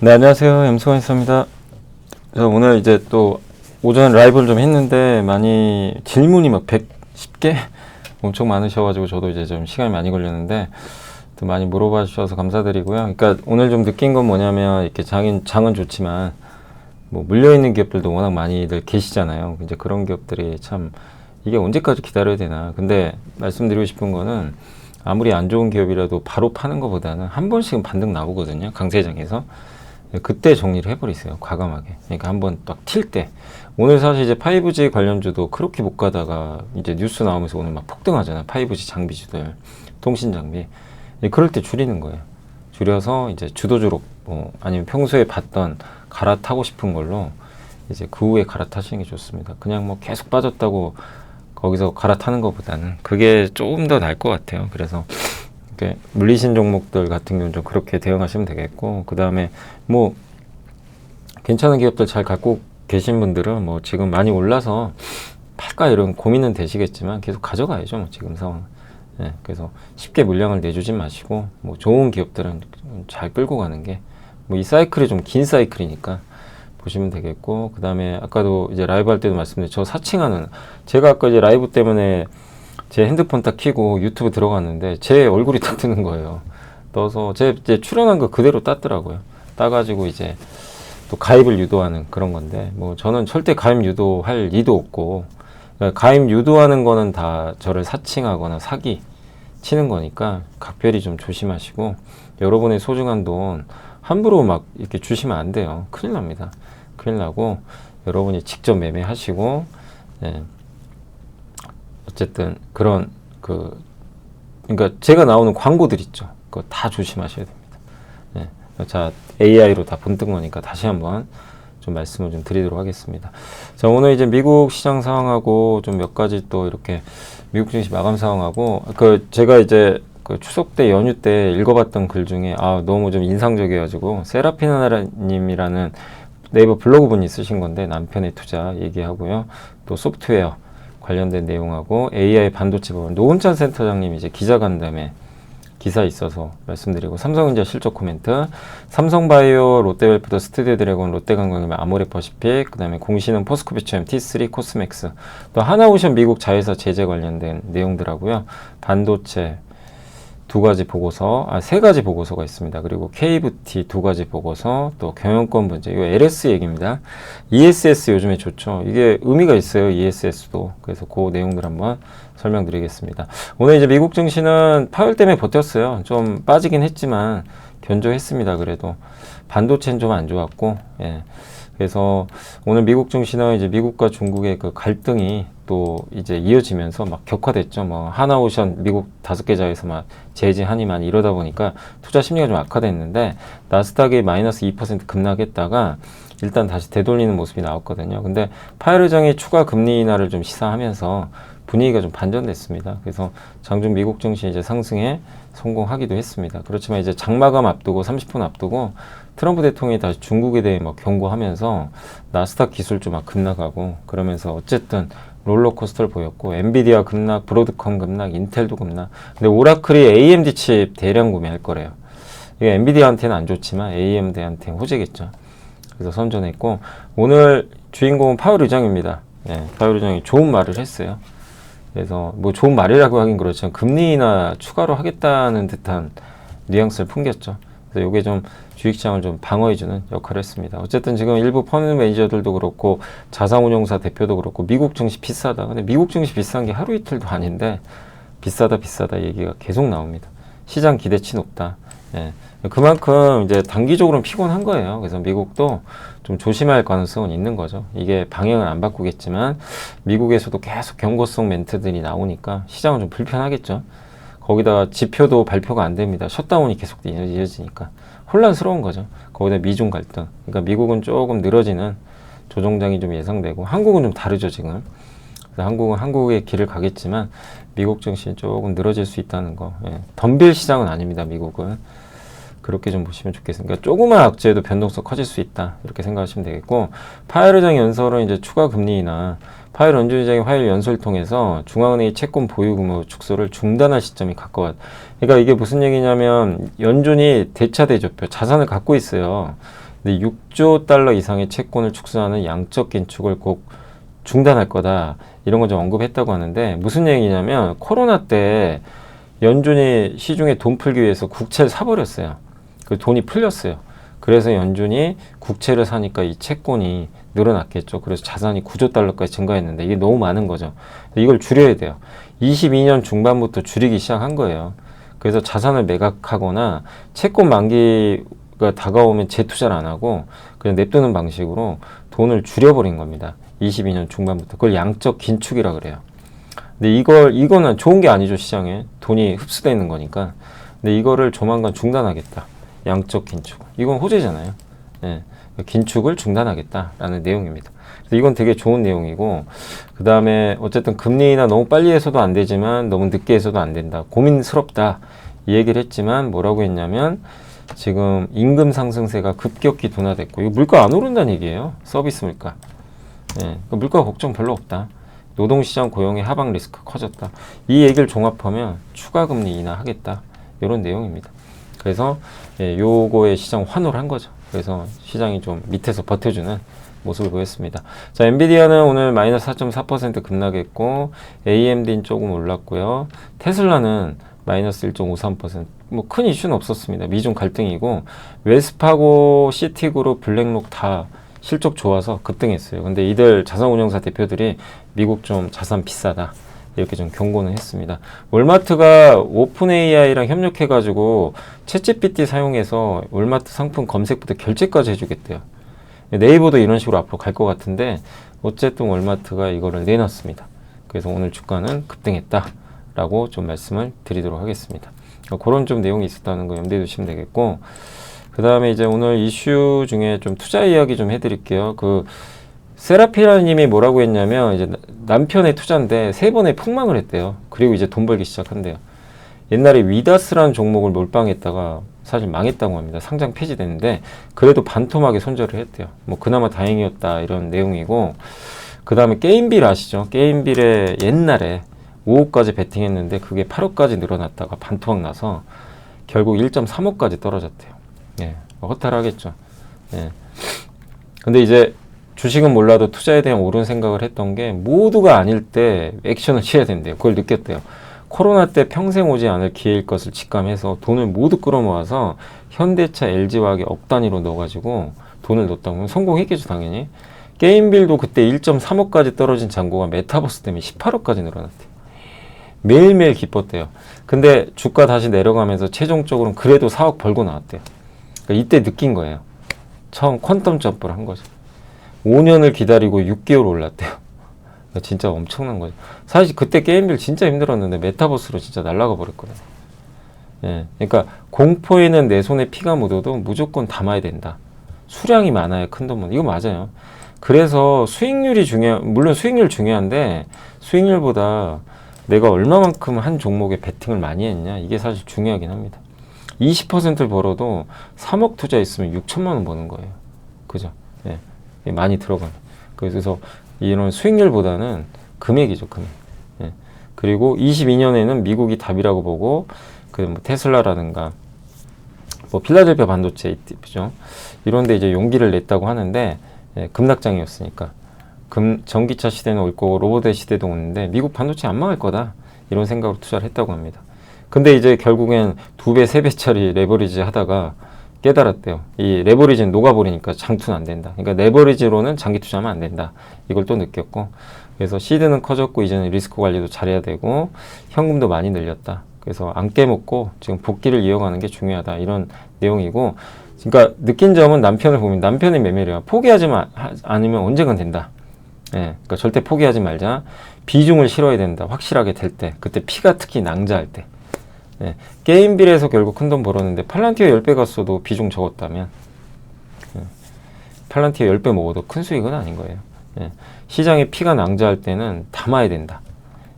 네, 안녕하세요. 염승환입니다. 그래서 오늘 이제 또 오전 라이브를 좀 했는데 많이 질문이 막 110개 엄청 많으셔가지고 저도 이제 좀 시간이 많이 걸렸는데 또 많이 물어봐 주셔서 감사드리고요. 그러니까 오늘 좀 느낀 건 뭐냐면 이렇게 장은 좋지만 뭐 물려있는 기업들도 워낙 많이들 계시잖아요. 이제 그런 기업들이 참 이게 언제까지 기다려야 되나. 근데 말씀드리고 싶은 거는 아무리 안 좋은 기업이라도 바로 파는 것보다는 한 번씩은 반등 나오거든요. 강세장에서. 그때 정리를 해버리세요. 과감하게. 그러니까 한번 딱 튈 때. 오늘 사실 이제 5G 관련주도 그렇게 못 가다가 이제 뉴스 나오면서 오늘 막 폭등하잖아요. 5G 장비주들. 통신 장비. 그럴 때 줄이는 거예요. 줄여서 이제 주도주로 아니면 평소에 봤던 갈아타고 싶은 걸로 이제 그 후에 갈아타시는 게 좋습니다. 그냥 뭐 계속 빠졌다고 거기서 갈아타는 것보다는 그게 조금 더 나을 것 같아요. 그래서 물리신 종목들 같은 경우는 좀 그렇게 대응하시면 되겠고, 그 다음에 뭐 괜찮은 기업들 잘 갖고 계신 분들은 뭐 지금 많이 올라서 팔까 이런 고민은 되시겠지만 계속 가져가야죠. 뭐 지금 상황. 네, 그래서 쉽게 물량을 내주진 마시고 뭐 좋은 기업들은 잘 끌고 가는 게 뭐 이 사이클이 좀 긴 사이클이니까 보시면 되겠고, 그 다음에 아까도 이제 라이브 할 때도 말씀드렸죠. 저 사칭하는, 제가 아까 이제 라이브 때문에 제 핸드폰 딱 켜고 유튜브 들어갔는데 제 얼굴이 딱 뜨는 거예요. 떠서 제 출연한 거 그대로 땄더라고요. 따가지고 이제 또 가입을 유도하는 그런 건데, 뭐 저는 절대 가입 유도할 리도 없고, 그러니까 가입 유도하는 거는 다 저를 사칭하거나 사기 치는 거니까 각별히 좀 조심하시고, 여러분의 소중한 돈 함부로 막 이렇게 주시면 안 돼요. 큰일 납니다. 큰일 나고 여러분이 직접 매매하시고, 예. 어쨌든 그런 그러니까 제가 나오는 광고들 있죠. 그거 다 조심하셔야 됩니다. 예. 자, AI로 다 본뜬 거니까 다시 한번 좀 말씀을 좀 드리도록 하겠습니다. 자, 오늘 이제 미국 시장 상황하고 좀 몇 가지 또 이렇게 미국 증시 마감 상황하고 제가 이제 그 추석 때 연휴 때 읽어봤던 글 중에 너무 좀 인상적이어가지고 세라피나님이라는 네이버 블로그 분이 쓰신 건데, 남편의 투자 얘기하고요. 또 소프트웨어 관련된 내용하고 AI 반도체 부분 노은찬 센터장님이 이제 기자간담회 기사 있어서 말씀드리고, 삼성전자 실적 코멘트, 삼성바이오, 롯데웰프드, 스튜디오 드래곤, 롯데관광이면 아모레퍼시픽, 그 다음에 공시는 포스코비치엠, T3, 코스맥스, 또 하나오션 미국 자회사 제재 관련된 내용들하고요. 반도체 두 가지 보고서, 세 가지 보고서가 있습니다. 그리고 KBT 두 가지 보고서, 또 경영권 문제, 이거 LS 얘기입니다. ESS 요즘에 좋죠. 이게 의미가 있어요. ESS도. 그래서 그 내용들 한번 설명드리겠습니다. 오늘 이제 미국 증시는 파월 때문에 버텼어요. 좀 빠지긴 했지만 견조했습니다. 그래도 반도체는 좀 안 좋았고, 예. 그래서 오늘 미국 증시는 이제 미국과 중국의 그 갈등이 또 이제 이어지면서 막 격화됐죠. 뭐 하나오션 미국 5개 자회사 막 제재 한이만 이러다 보니까 투자 심리가 좀 악화됐는데, 나스닥이 마이너스 2% 급락했다가 일단 다시 되돌리는 모습이 나왔거든요. 근데 파월 의장이 추가 금리 인하를 좀 시사하면서 분위기가 좀 반전됐습니다. 그래서 장중 미국 증시 이제 상승에 성공하기도 했습니다. 그렇지만 이제 장마감 앞두고 30분 앞두고 트럼프 대통령이 다시 중국에 대해 막 경고하면서 나스닥 기술주 막 급락하고 그러면서 어쨌든 롤러코스터를 보였고, 엔비디아 급락, 브로드컴 급락, 인텔도 급락. 근데 오라클이 AMD 칩 대량 구매할 거래요. 이게 엔비디아한테는 안 좋지만 AMD한테는 호재겠죠. 그래서 선전했고, 오늘 주인공은 파월 의장입니다. 예, 파월 의장이 좋은 말을 했어요. 그래서 뭐 좋은 말이라고 하긴 그렇지만 금리 인하 추가로 하겠다는 듯한 뉘앙스를 풍겼죠. 그래서 이게 좀 주식시장을 좀 방어해주는 역할을 했습니다. 어쨌든 지금 일부 펀드 매니저들도 그렇고 자산운용사 대표도 그렇고 미국 증시 비싸다. 근데 미국 증시 비싼 게 하루 이틀도 아닌데 비싸다 얘기가 계속 나옵니다. 시장 기대치 높다. 예. 그만큼 이제 단기적으로는 피곤한 거예요. 그래서 미국도 좀 조심할 가능성은 있는 거죠. 이게 방향을 안 바꾸겠지만 미국에서도 계속 경고성 멘트들이 나오니까 시장은 좀 불편하겠죠. 거기다가 지표도 발표가 안 됩니다. 셧다운이 계속 이어지니까 혼란스러운 거죠. 거기다 미중 갈등. 그러니까 미국은 조금 늘어지는 조정장이 좀 예상되고, 한국은 좀 다르죠 지금. 그래서 한국은 한국의 길을 가겠지만 미국 증시는 조금 늘어질 수 있다는 거. 예. 덤빌 시장은 아닙니다. 미국은. 그렇게 좀 보시면 좋겠습니다. 그러니까 조그만 악재도 변동성 커질 수 있다. 이렇게 생각하시면 되겠고, 파월 의장 연설은 이제 추가 금리 인하, 파월 연준의장이 화요일 연설을 통해서 중앙은행의 채권 보유 규모 축소를 중단할 시점이 가까웠. 그러니까 이게 무슨 얘기냐면 연준이 대차 대조표 자산을 갖고 있어요. 근데 6조 달러 이상의 채권을 축소하는 양적 긴축을 꼭 중단할 거다. 이런 거 좀 언급했다고 하는데 무슨 얘기냐면 코로나 때 연준이 시중에 돈 풀기 위해서 국채를 사버렸어요. 그 돈이 풀렸어요. 그래서 연준이 국채를 사니까 이 채권이 늘어났겠죠. 그래서 자산이 9조 달러까지 증가했는데 이게 너무 많은 거죠. 이걸 줄여야 돼요. 22년 중반부터 줄이기 시작한 거예요. 그래서 자산을 매각하거나 채권 만기가 다가오면 재투자를 안 하고 그냥 냅두는 방식으로 돈을 줄여버린 겁니다. 22년 중반부터. 그걸 양적 긴축이라 그래요. 근데 이거는 좋은 게 아니죠, 시장에. 돈이 흡수되어 있는 거니까. 근데 이거를 조만간 중단하겠다. 양적 긴축. 이건 호재잖아요. 예. 긴축을 중단하겠다라는 내용입니다. 그래서 이건 되게 좋은 내용이고, 그 다음에 어쨌든 금리 인하 너무 빨리 해서도 안 되지만 너무 늦게 해서도 안 된다. 고민스럽다. 이 얘기를 했지만 뭐라고 했냐면 지금 임금 상승세가 급격히 둔화됐고, 이거 물가 안 오른다는 얘기예요. 서비스 물가. 예. 물가 걱정 별로 없다. 노동시장 고용의 하방 리스크 커졌다. 이 얘기를 종합하면 추가 금리 인하하겠다. 이런 내용입니다. 그래서 요거에 시장 환호를 한 거죠. 그래서 시장이 좀 밑에서 버텨주는 모습을 보였습니다. 자, 엔비디아는 오늘 마이너스 4.4% 급락했고 AMD는 조금 올랐고요. 테슬라는 마이너스 1.53%. 뭐 큰 이슈는 없었습니다. 미중 갈등이고 웰스파고, 시티그룹, 블랙록 다 실적 좋아서 급등했어요. 근데 이들 자산운용사 대표들이 미국 좀 자산 비싸다. 이렇게 좀 경고는 했습니다. 월마트가 오픈 AI랑 협력해가지고 챗GPT 사용해서 월마트 상품 검색부터 결제까지 해주겠대요. 네이버도 이런 식으로 앞으로 갈 것 같은데 어쨌든 월마트가 이거를 내놨습니다. 그래서 오늘 주가는 급등했다라고 좀 말씀을 드리도록 하겠습니다. 그런 좀 내용이 있었다는 거 염두에 두시면 되겠고, 그 다음에 이제 오늘 이슈 중에 좀 투자 이야기 좀 해드릴게요. 세라피라님이 뭐라고 했냐면 이제 남편의 투자인데 3번에 폭망을 했대요. 그리고 이제 돈 벌기 시작한대요. 옛날에 위다스라는 종목을 몰빵했다가 사실 망했다고 합니다. 상장 폐지됐는데 그래도 반토막에 손절을 했대요. 뭐 그나마 다행이었다 이런 내용이고, 그 다음에 게임빌 아시죠? 게임빌에 옛날에 5억까지 베팅했는데 그게 8억까지 늘어났다가 반토막 나서 결국 1.3억까지 떨어졌대요. 예, 허탈하겠죠. 예. 근데 이제 주식은 몰라도 투자에 대한 옳은 생각을 했던 게 모두가 아닐 때 액션을 취해야 된대요. 그걸 느꼈대요. 코로나 때 평생 오지 않을 기회일 것을 직감해서 돈을 모두 끌어모아서 현대차, LG화학에 억 단위로 넣어가지고 돈을 넣었다고 하면 성공했겠죠, 당연히. 게임빌도 그때 1.3억까지 떨어진 잔고가 메타버스 때문에 18억까지 늘어났대요. 매일매일 기뻤대요. 근데 주가 다시 내려가면서 최종적으로는 그래도 4억 벌고 나왔대요. 그러니까 이때 느낀 거예요. 처음 퀀텀 점프를 한 거죠. 5년을 기다리고 6개월 올랐대요. 그러니까 진짜 엄청난 거죠. 사실 그때 게임빌 진짜 힘들었는데 메타버스로 진짜 날아가 버렸거든요. 예, 그러니까 공포에는 내 손에 피가 묻어도 무조건 담아야 된다. 수량이 많아야 큰 돈은. 이거 맞아요. 그래서 수익률이 물론 수익률 중요한데 수익률보다 내가 얼마만큼 한 종목에 베팅을 많이 했냐, 이게 사실 중요하긴 합니다. 20%를 벌어도 3억 투자했으면 6천만 원 버는 거예요. 그죠? 예. 많이 들어가면. 그래서 이런 수익률보다는 금액이죠, 금액. 예. 그리고 22년에는 미국이 답이라고 보고, 뭐 테슬라라든가, 뭐 필라델피아 반도체 있죠. 이런데 이제 용기를 냈다고 하는데, 예, 급락장이었으니까. 전기차 시대는 올 거고, 로봇의 시대도 오는데, 미국 반도체 안 망할 거다. 이런 생각으로 투자를 했다고 합니다. 근데 이제 결국엔 2배, 3배짜리 레버리지 하다가 깨달았대요. 이 레버리지는 녹아버리니까 장투는 안 된다. 그러니까 레버리지로는 장기 투자하면 안 된다. 이걸 또 느꼈고, 그래서 시드는 커졌고 이제는 리스크 관리도 잘해야 되고 현금도 많이 늘렸다. 그래서 안 깨먹고 지금 복귀를 이어가는 게 중요하다. 이런 내용이고, 그러니까 느낀 점은 남편을 보면 남편의 매매래요. 포기하지 않으면 언젠간 된다. 예, 그러니까 절대 포기하지 말자. 비중을 실어야 된다. 확실하게 될 때. 그때 피가 특히 낭자할 때. 예, 게임빌에서 결국 큰 돈 벌었는데 팔란티어 10배 갔어도 비중 적었다면, 예, 팔란티어 10배 먹어도 큰 수익은 아닌 거예요. 예, 시장에 피가 낭자할 때는 담아야 된다.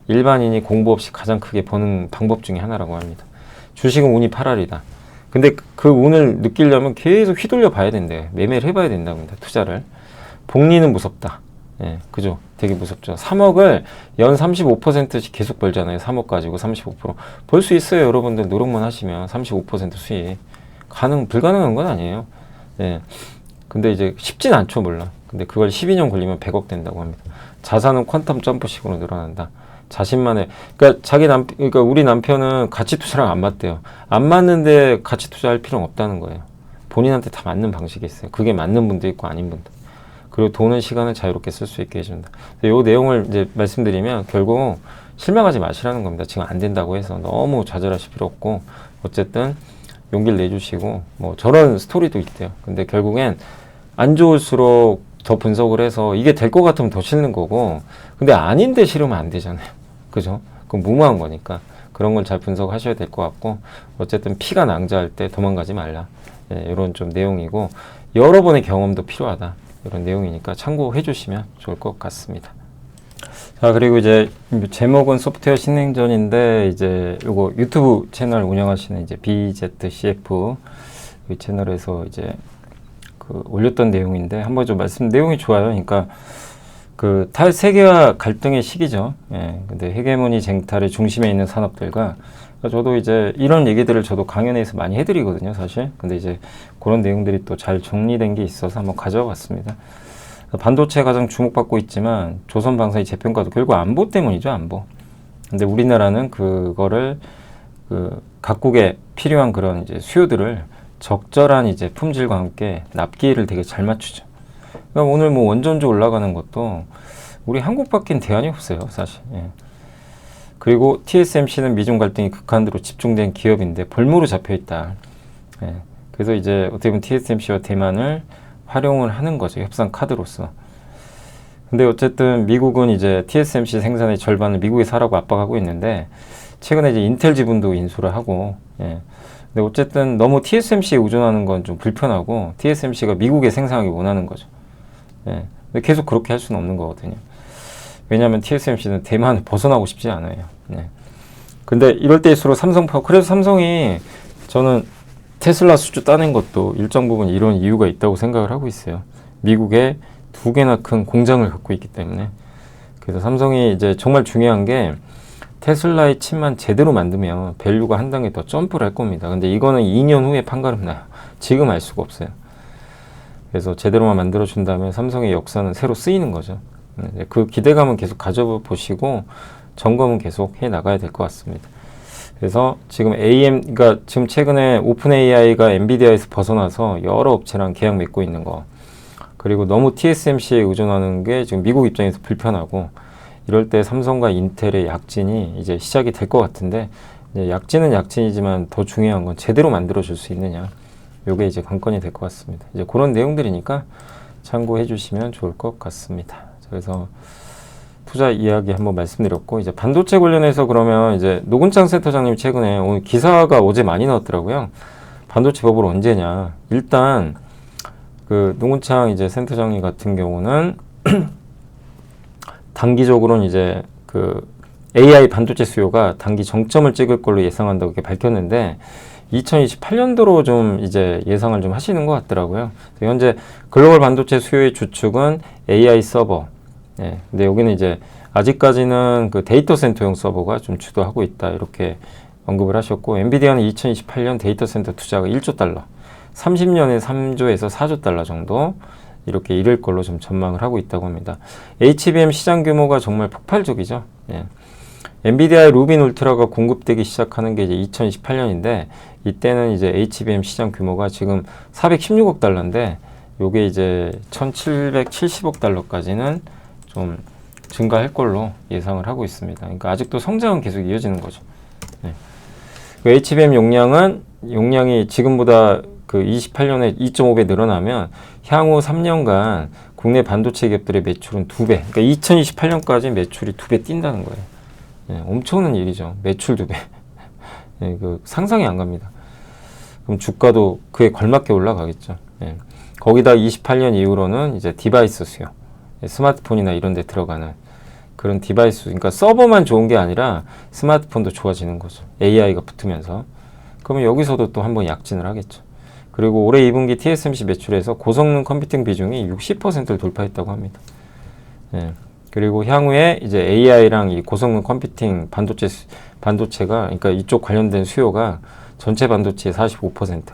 일반인이 공부 없이 가장 크게 버는 방법 중에 하나라고 합니다. 주식은 운이 8할이다. 근데 그 운을 느끼려면 계속 휘둘려 봐야 된대요. 매매를 해봐야 된다고 합니다. 투자를. 복리는 무섭다. 예, 그죠? 되게 무섭죠. 3억을 연 35%씩 계속 벌잖아요. 3억 가지고 35%. 벌 수 있어요. 여러분들 노력만 하시면 35% 수익. 불가능한 건 아니에요. 예. 근데 이제 쉽진 않죠, 물론. 근데 그걸 12년 걸리면 100억 된다고 합니다. 자산은 퀀텀 점프식으로 늘어난다. 자신만의, 그러니까 그러니까 우리 남편은 가치 투자랑 안 맞대요. 안 맞는데 가치 투자할 필요는 없다는 거예요. 본인한테 다 맞는 방식이 있어요. 그게 맞는 분도 있고 아닌 분도. 그리고 돈은 시간을 자유롭게 쓸 수 있게 해준다. 이 내용을 이제 말씀드리면 결국 실망하지 마시라는 겁니다. 지금 안 된다고 해서 너무 좌절하실 필요 없고, 어쨌든 용기를 내주시고, 뭐 저런 스토리도 있대요. 근데 결국엔 안 좋을수록 더 분석을 해서 이게 될 것 같으면 더 싫는 거고, 근데 아닌데 싫으면 안 되잖아요. 그죠? 그건 무모한 거니까 그런 걸 잘 분석하셔야 될 것 같고, 어쨌든 피가 낭자할 때 도망가지 말라. 예, 이런 좀 내용이고, 여러 번의 경험도 필요하다. 이런 내용이니까 참고해 주시면 좋을 것 같습니다. 자, 그리고 이제 제목은 소프트웨어 신냉전인데, 이제 요거 유튜브 채널 운영하시는 이제 BZCF 이 채널에서 이제 그 올렸던 내용인데, 한번 좀 내용이 좋아요. 그러니까 그 탈세계화 갈등의 시기죠. 예. 근데 헤게모니 쟁탈의 중심에 있는 산업들과, 저도 이제 이런 얘기들을 저도 강연에서 많이 해드리거든요, 사실. 근데 이제 그런 내용들이 또 잘 정리된 게 있어서 한번 가져왔습니다. 반도체 가장 주목받고 있지만 조선방사의 재평가도 결국 안보 때문이죠, 안보. 근데 우리나라는 그거를 그 각국에 필요한 그런 이제 수요들을 적절한 이제 품질과 함께 납기를 되게 잘 맞추죠. 그러니까 오늘 뭐 원전주 올라가는 것도 우리 한국밖엔 대안이 없어요, 사실. 예. 그리고 TSMC는 미중 갈등이 극한으로 집중된 기업인데 볼모로 잡혀 있다. 예. 그래서 이제 어떻게 보면 TSMC와 대만을 활용을 하는 거죠, 협상 카드로서. 근데 어쨌든 미국은 이제 TSMC 생산의 절반을 미국에서 하라고 압박하고 있는데, 최근에 이제 인텔 지분도 인수를 하고, 예. 근데 어쨌든 너무 TSMC에 의존하는 건 좀 불편하고, TSMC가 미국에 생산하기 원하는 거죠. 예. 근데 계속 그렇게 할 수는 없는 거거든요. 왜냐하면 TSMC는 대만을 벗어나고 싶지 않아요. 네. 근데 이럴 때일수록 그래서 삼성이 저는 테슬라 수주 따낸 것도 일정 부분 이런 이유가 있다고 생각을 하고 있어요. 미국에 2개나 큰 공장을 갖고 있기 때문에. 그래서 삼성이 이제 정말 중요한 게, 테슬라의 칩만 제대로 만들면 밸류가 한 단계 더 점프를 할 겁니다. 근데 이거는 2년 후에 판가름 나요. 지금 알 수가 없어요. 그래서 제대로만 만들어준다면 삼성의 역사는 새로 쓰이는 거죠. 그 기대감은 계속 가져보시고 점검은 계속 해 나가야 될 것 같습니다. 그래서 지금 그러니까 지금 최근에 오픈 AI가 엔비디아에서 벗어나서 여러 업체랑 계약 맺고 있는 거, 그리고 너무 TSMC에 의존하는 게 지금 미국 입장에서 불편하고, 이럴 때 삼성과 인텔의 약진이 이제 시작이 될 것 같은데, 이제 약진은 약진이지만 더 중요한 건 제대로 만들어줄 수 있느냐. 요게 이제 관건이 될 것 같습니다. 이제 그런 내용들이니까 참고해 주시면 좋을 것 같습니다. 그래서 투자 이야기 한번 말씀드렸고, 이제 반도체 관련해서 그러면 이제 노근창 센터장님 최근에 오늘 기사가 어제 많이 나왔더라고요. 반도체 버블 언제냐. 일단 그 노근창 이제 센터장님 같은 경우는 단기적으로는 이제 그 AI 반도체 수요가 단기 정점을 찍을 걸로 예상한다고 이렇게 밝혔는데, 2028년도로 좀 이제 예상을 좀 하시는 것 같더라고요. 현재 글로벌 반도체 수요의 주축은 AI 서버. 예, 근데 여기는 이제 아직까지는 그 데이터 센터용 서버가 좀 주도하고 있다, 이렇게 언급을 하셨고, 엔비디아는 2028년 데이터 센터 투자가 1조 달러, 30년에 3조에서 4조 달러 정도 이렇게 이를 걸로 좀 전망을 하고 있다고 합니다. HBM 시장 규모가 정말 폭발적이죠. 예. 엔비디아의 루빈 울트라가 공급되기 시작하는 게 이제 2028년인데, 이때는 이제 HBM 시장 규모가 지금 416억 달러인데, 요게 이제 1770억 달러까지는 좀 증가할 걸로 예상을 하고 있습니다. 그러니까 아직도 성장은 계속 이어지는 거죠. 네. 그 HBM 용량이 지금보다 그 28년에 2.5배 늘어나면 향후 3년간 국내 반도체 기업들의 매출은 2배. 그러니까 2028년까지 매출이 2배 뛴다는 거예요. 네, 엄청난 일이죠. 매출 2배. 네, 그 상상이 안 갑니다. 그럼 주가도 그에 걸맞게 올라가겠죠. 네. 거기다 28년 이후로는 이제 디바이스 수요, 스마트폰이나 이런 데 들어가는 그런 디바이스, 그러니까 서버만 좋은 게 아니라 스마트폰도 좋아지는 거죠. AI가 붙으면서. 그러면 여기서도 또 한번 약진을 하겠죠. 그리고 올해 2분기 TSMC 매출에서 고성능 컴퓨팅 비중이 60%를 돌파했다고 합니다. 예. 그리고 향후에 이제 AI랑 이 고성능 컴퓨팅 반도체가, 그러니까 이쪽 관련된 수요가 전체 반도체의 45%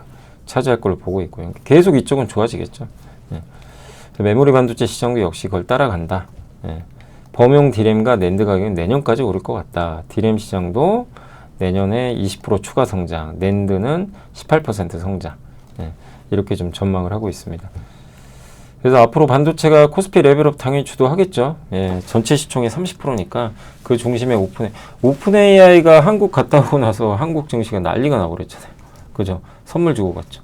차지할 걸로 보고 있고요. 계속 이쪽은 좋아지겠죠. 예. 메모리 반도체 시장도 역시 그걸 따라간다. 예. 범용 디램과 낸드 가격은 내년까지 오를 것 같다. 디램 시장도 내년에 20% 추가 성장, 낸드는 18% 성장. 예. 이렇게 좀 전망을 하고 있습니다. 그래서 앞으로 반도체가 코스피 레벨업 당연히 주도하겠죠. 예, 전체 시총의 30%니까 그 중심에 오픈 AI가 한국 갔다 오고 나서 한국 증시가 난리가 나고 그랬잖아요. 그죠? 선물 주고 갔죠.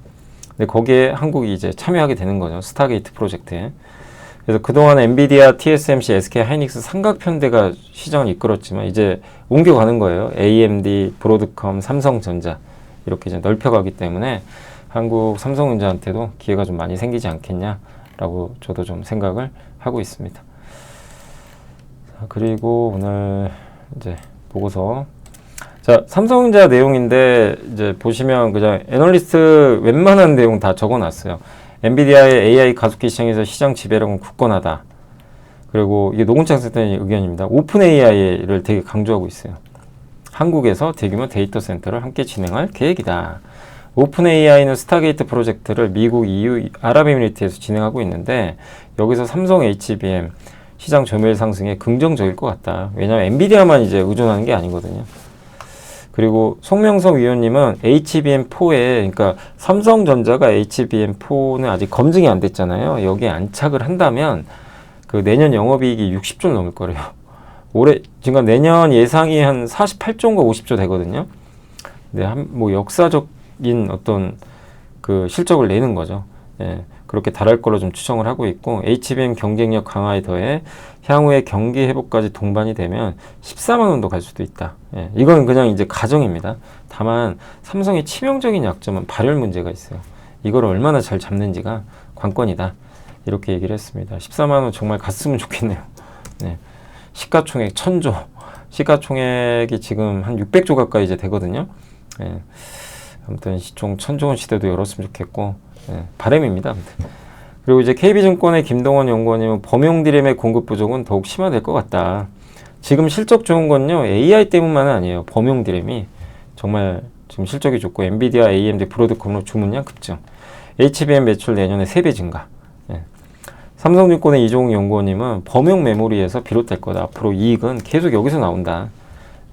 근데 거기에 한국이 이제 참여하게 되는 거죠. 스타게이트 프로젝트에. 그래서 그동안 엔비디아, TSMC, SK 하이닉스 삼각편대가 시장을 이끌었지만 이제 옮겨가는 거예요. AMD, 브로드컴, 삼성전자 이렇게 이제 넓혀가기 때문에 한국 삼성전자한테도 기회가 좀 많이 생기지 않겠냐라고 저도 좀 생각을 하고 있습니다. 자, 그리고 오늘 이제 보고서. 자, 삼성전자 내용인데 이제 보시면 그냥 애널리스트 웬만한 내용 다 적어놨어요. 엔비디아의 AI 가속기 시장에서 시장 지배력은 굳건하다. 그리고 이게 노근창 센터의 의견입니다. 오픈 AI를 되게 강조하고 있어요. 한국에서 대규모 데이터 센터를 함께 진행할 계획이다. 오픈 AI는 스타게이트 프로젝트를 미국, EU, 아랍에미리트에서 진행하고 있는데 여기서 삼성 HBM 시장 점유율 상승에 긍정적일 것 같다. 왜냐하면 엔비디아만 이제 의존하는 게 아니거든요. 그리고 송명석 위원님은 HBM4에, 그러니까 삼성전자가 HBM4는 아직 검증이 안 됐잖아요. 여기에 안착을 한다면 그 내년 영업이익이 60조 넘을 거래요. 올해, 지금 내년 예상이 한 48조인가 50조 되거든요. 근데 뭐 역사적인 어떤 그 실적을 내는 거죠. 예, 그렇게 달할 걸로 좀 추정을 하고 있고, HBM 경쟁력 강화에 더해 향후에 경기 회복까지 동반이 되면 14만 원도 갈 수도 있다. 예, 이건 그냥 이제 가정입니다. 다만 삼성의 치명적인 약점은 발열 문제가 있어요. 이걸 얼마나 잘 잡는지가 관건이다. 이렇게 얘기를 했습니다. 14만 원 정말 갔으면 좋겠네요. 네. 시가총액 1000조. 시가총액이 지금 한 600조 가까이 이제 되거든요. 예. 아무튼 시총 1000조 원 시대도 열었으면 좋겠고, 예. 바람입니다. 아무튼. 그리고 이제 KB증권의 김동원 연구원님은 범용 디램의 공급 부족은 더욱 심화될 것 같다. 지금 실적 좋은 건요, AI 때문만은 아니에요. 범용 디램이 정말 지금 실적이 좋고, 엔비디아, AMD, 브로드컴으로 주문량 급증. HBM 매출 내년에 3배 증가. 예. 삼성증권의 이종욱 연구원님은 범용 메모리에서 비롯될 거다. 앞으로 이익은 계속 여기서 나온다.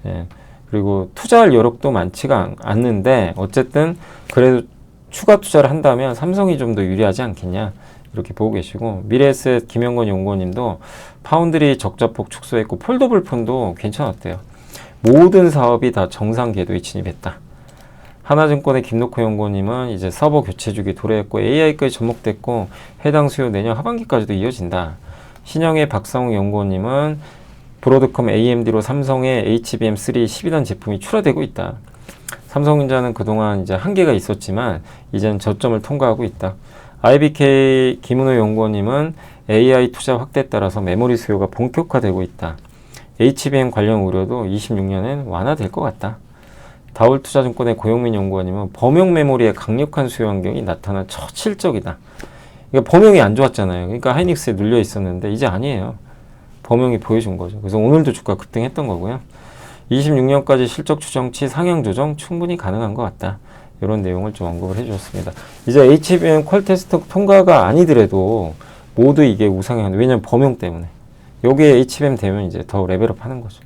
예. 그리고 투자할 여력도 많지가 않는데 어쨌든 그래도 추가 투자를 한다면 삼성이 좀 더 유리하지 않겠냐 이렇게 보고 계시고, 미래에셋 김영건 연구원님도 파운드리 적자폭 축소했고 폴더블 폰도 괜찮았대요. 모든 사업이 다 정상 궤도에 진입했다. 하나증권의 김놓고 연구원님은 이제 서버 교체 주기 도래했고 AI까지 접목됐고 해당 수요 내년 하반기까지도 이어진다. 신영의 박상욱 연구원님은 브로드컴 AMD로 삼성의 HBM3 12단 제품이 출하되고 있다. 삼성전자는 그동안 이제 한계가 있었지만 이제는 저점을 통과하고 있다. IBK 김은호 연구원님은 AI 투자 확대에 따라서 메모리 수요가 본격화되고 있다. HBM 관련 우려도 26년엔 완화될 것 같다. 다울투자증권의 고영민 연구원님은 범용 메모리의 강력한 수요 환경이 나타난 첫 실적이다. 그러니까 범용이 안 좋았잖아요. 그러니까 하이닉스에 눌려 있었는데 이제 아니에요. 범용이 보여준 거죠. 그래서 오늘도 주가 급등했던 거고요. 26년까지 실적 추정치 상향 조정 충분히 가능한 것 같다. 이런 내용을 좀 언급을 해주셨습니다. 이제 HBM 퀄 테스트 통과가 아니더라도 모두 이게 우상향. 왜냐면 범용 때문에. 여기에 HBM 되면 이제 더 레벨업 하는 거죠.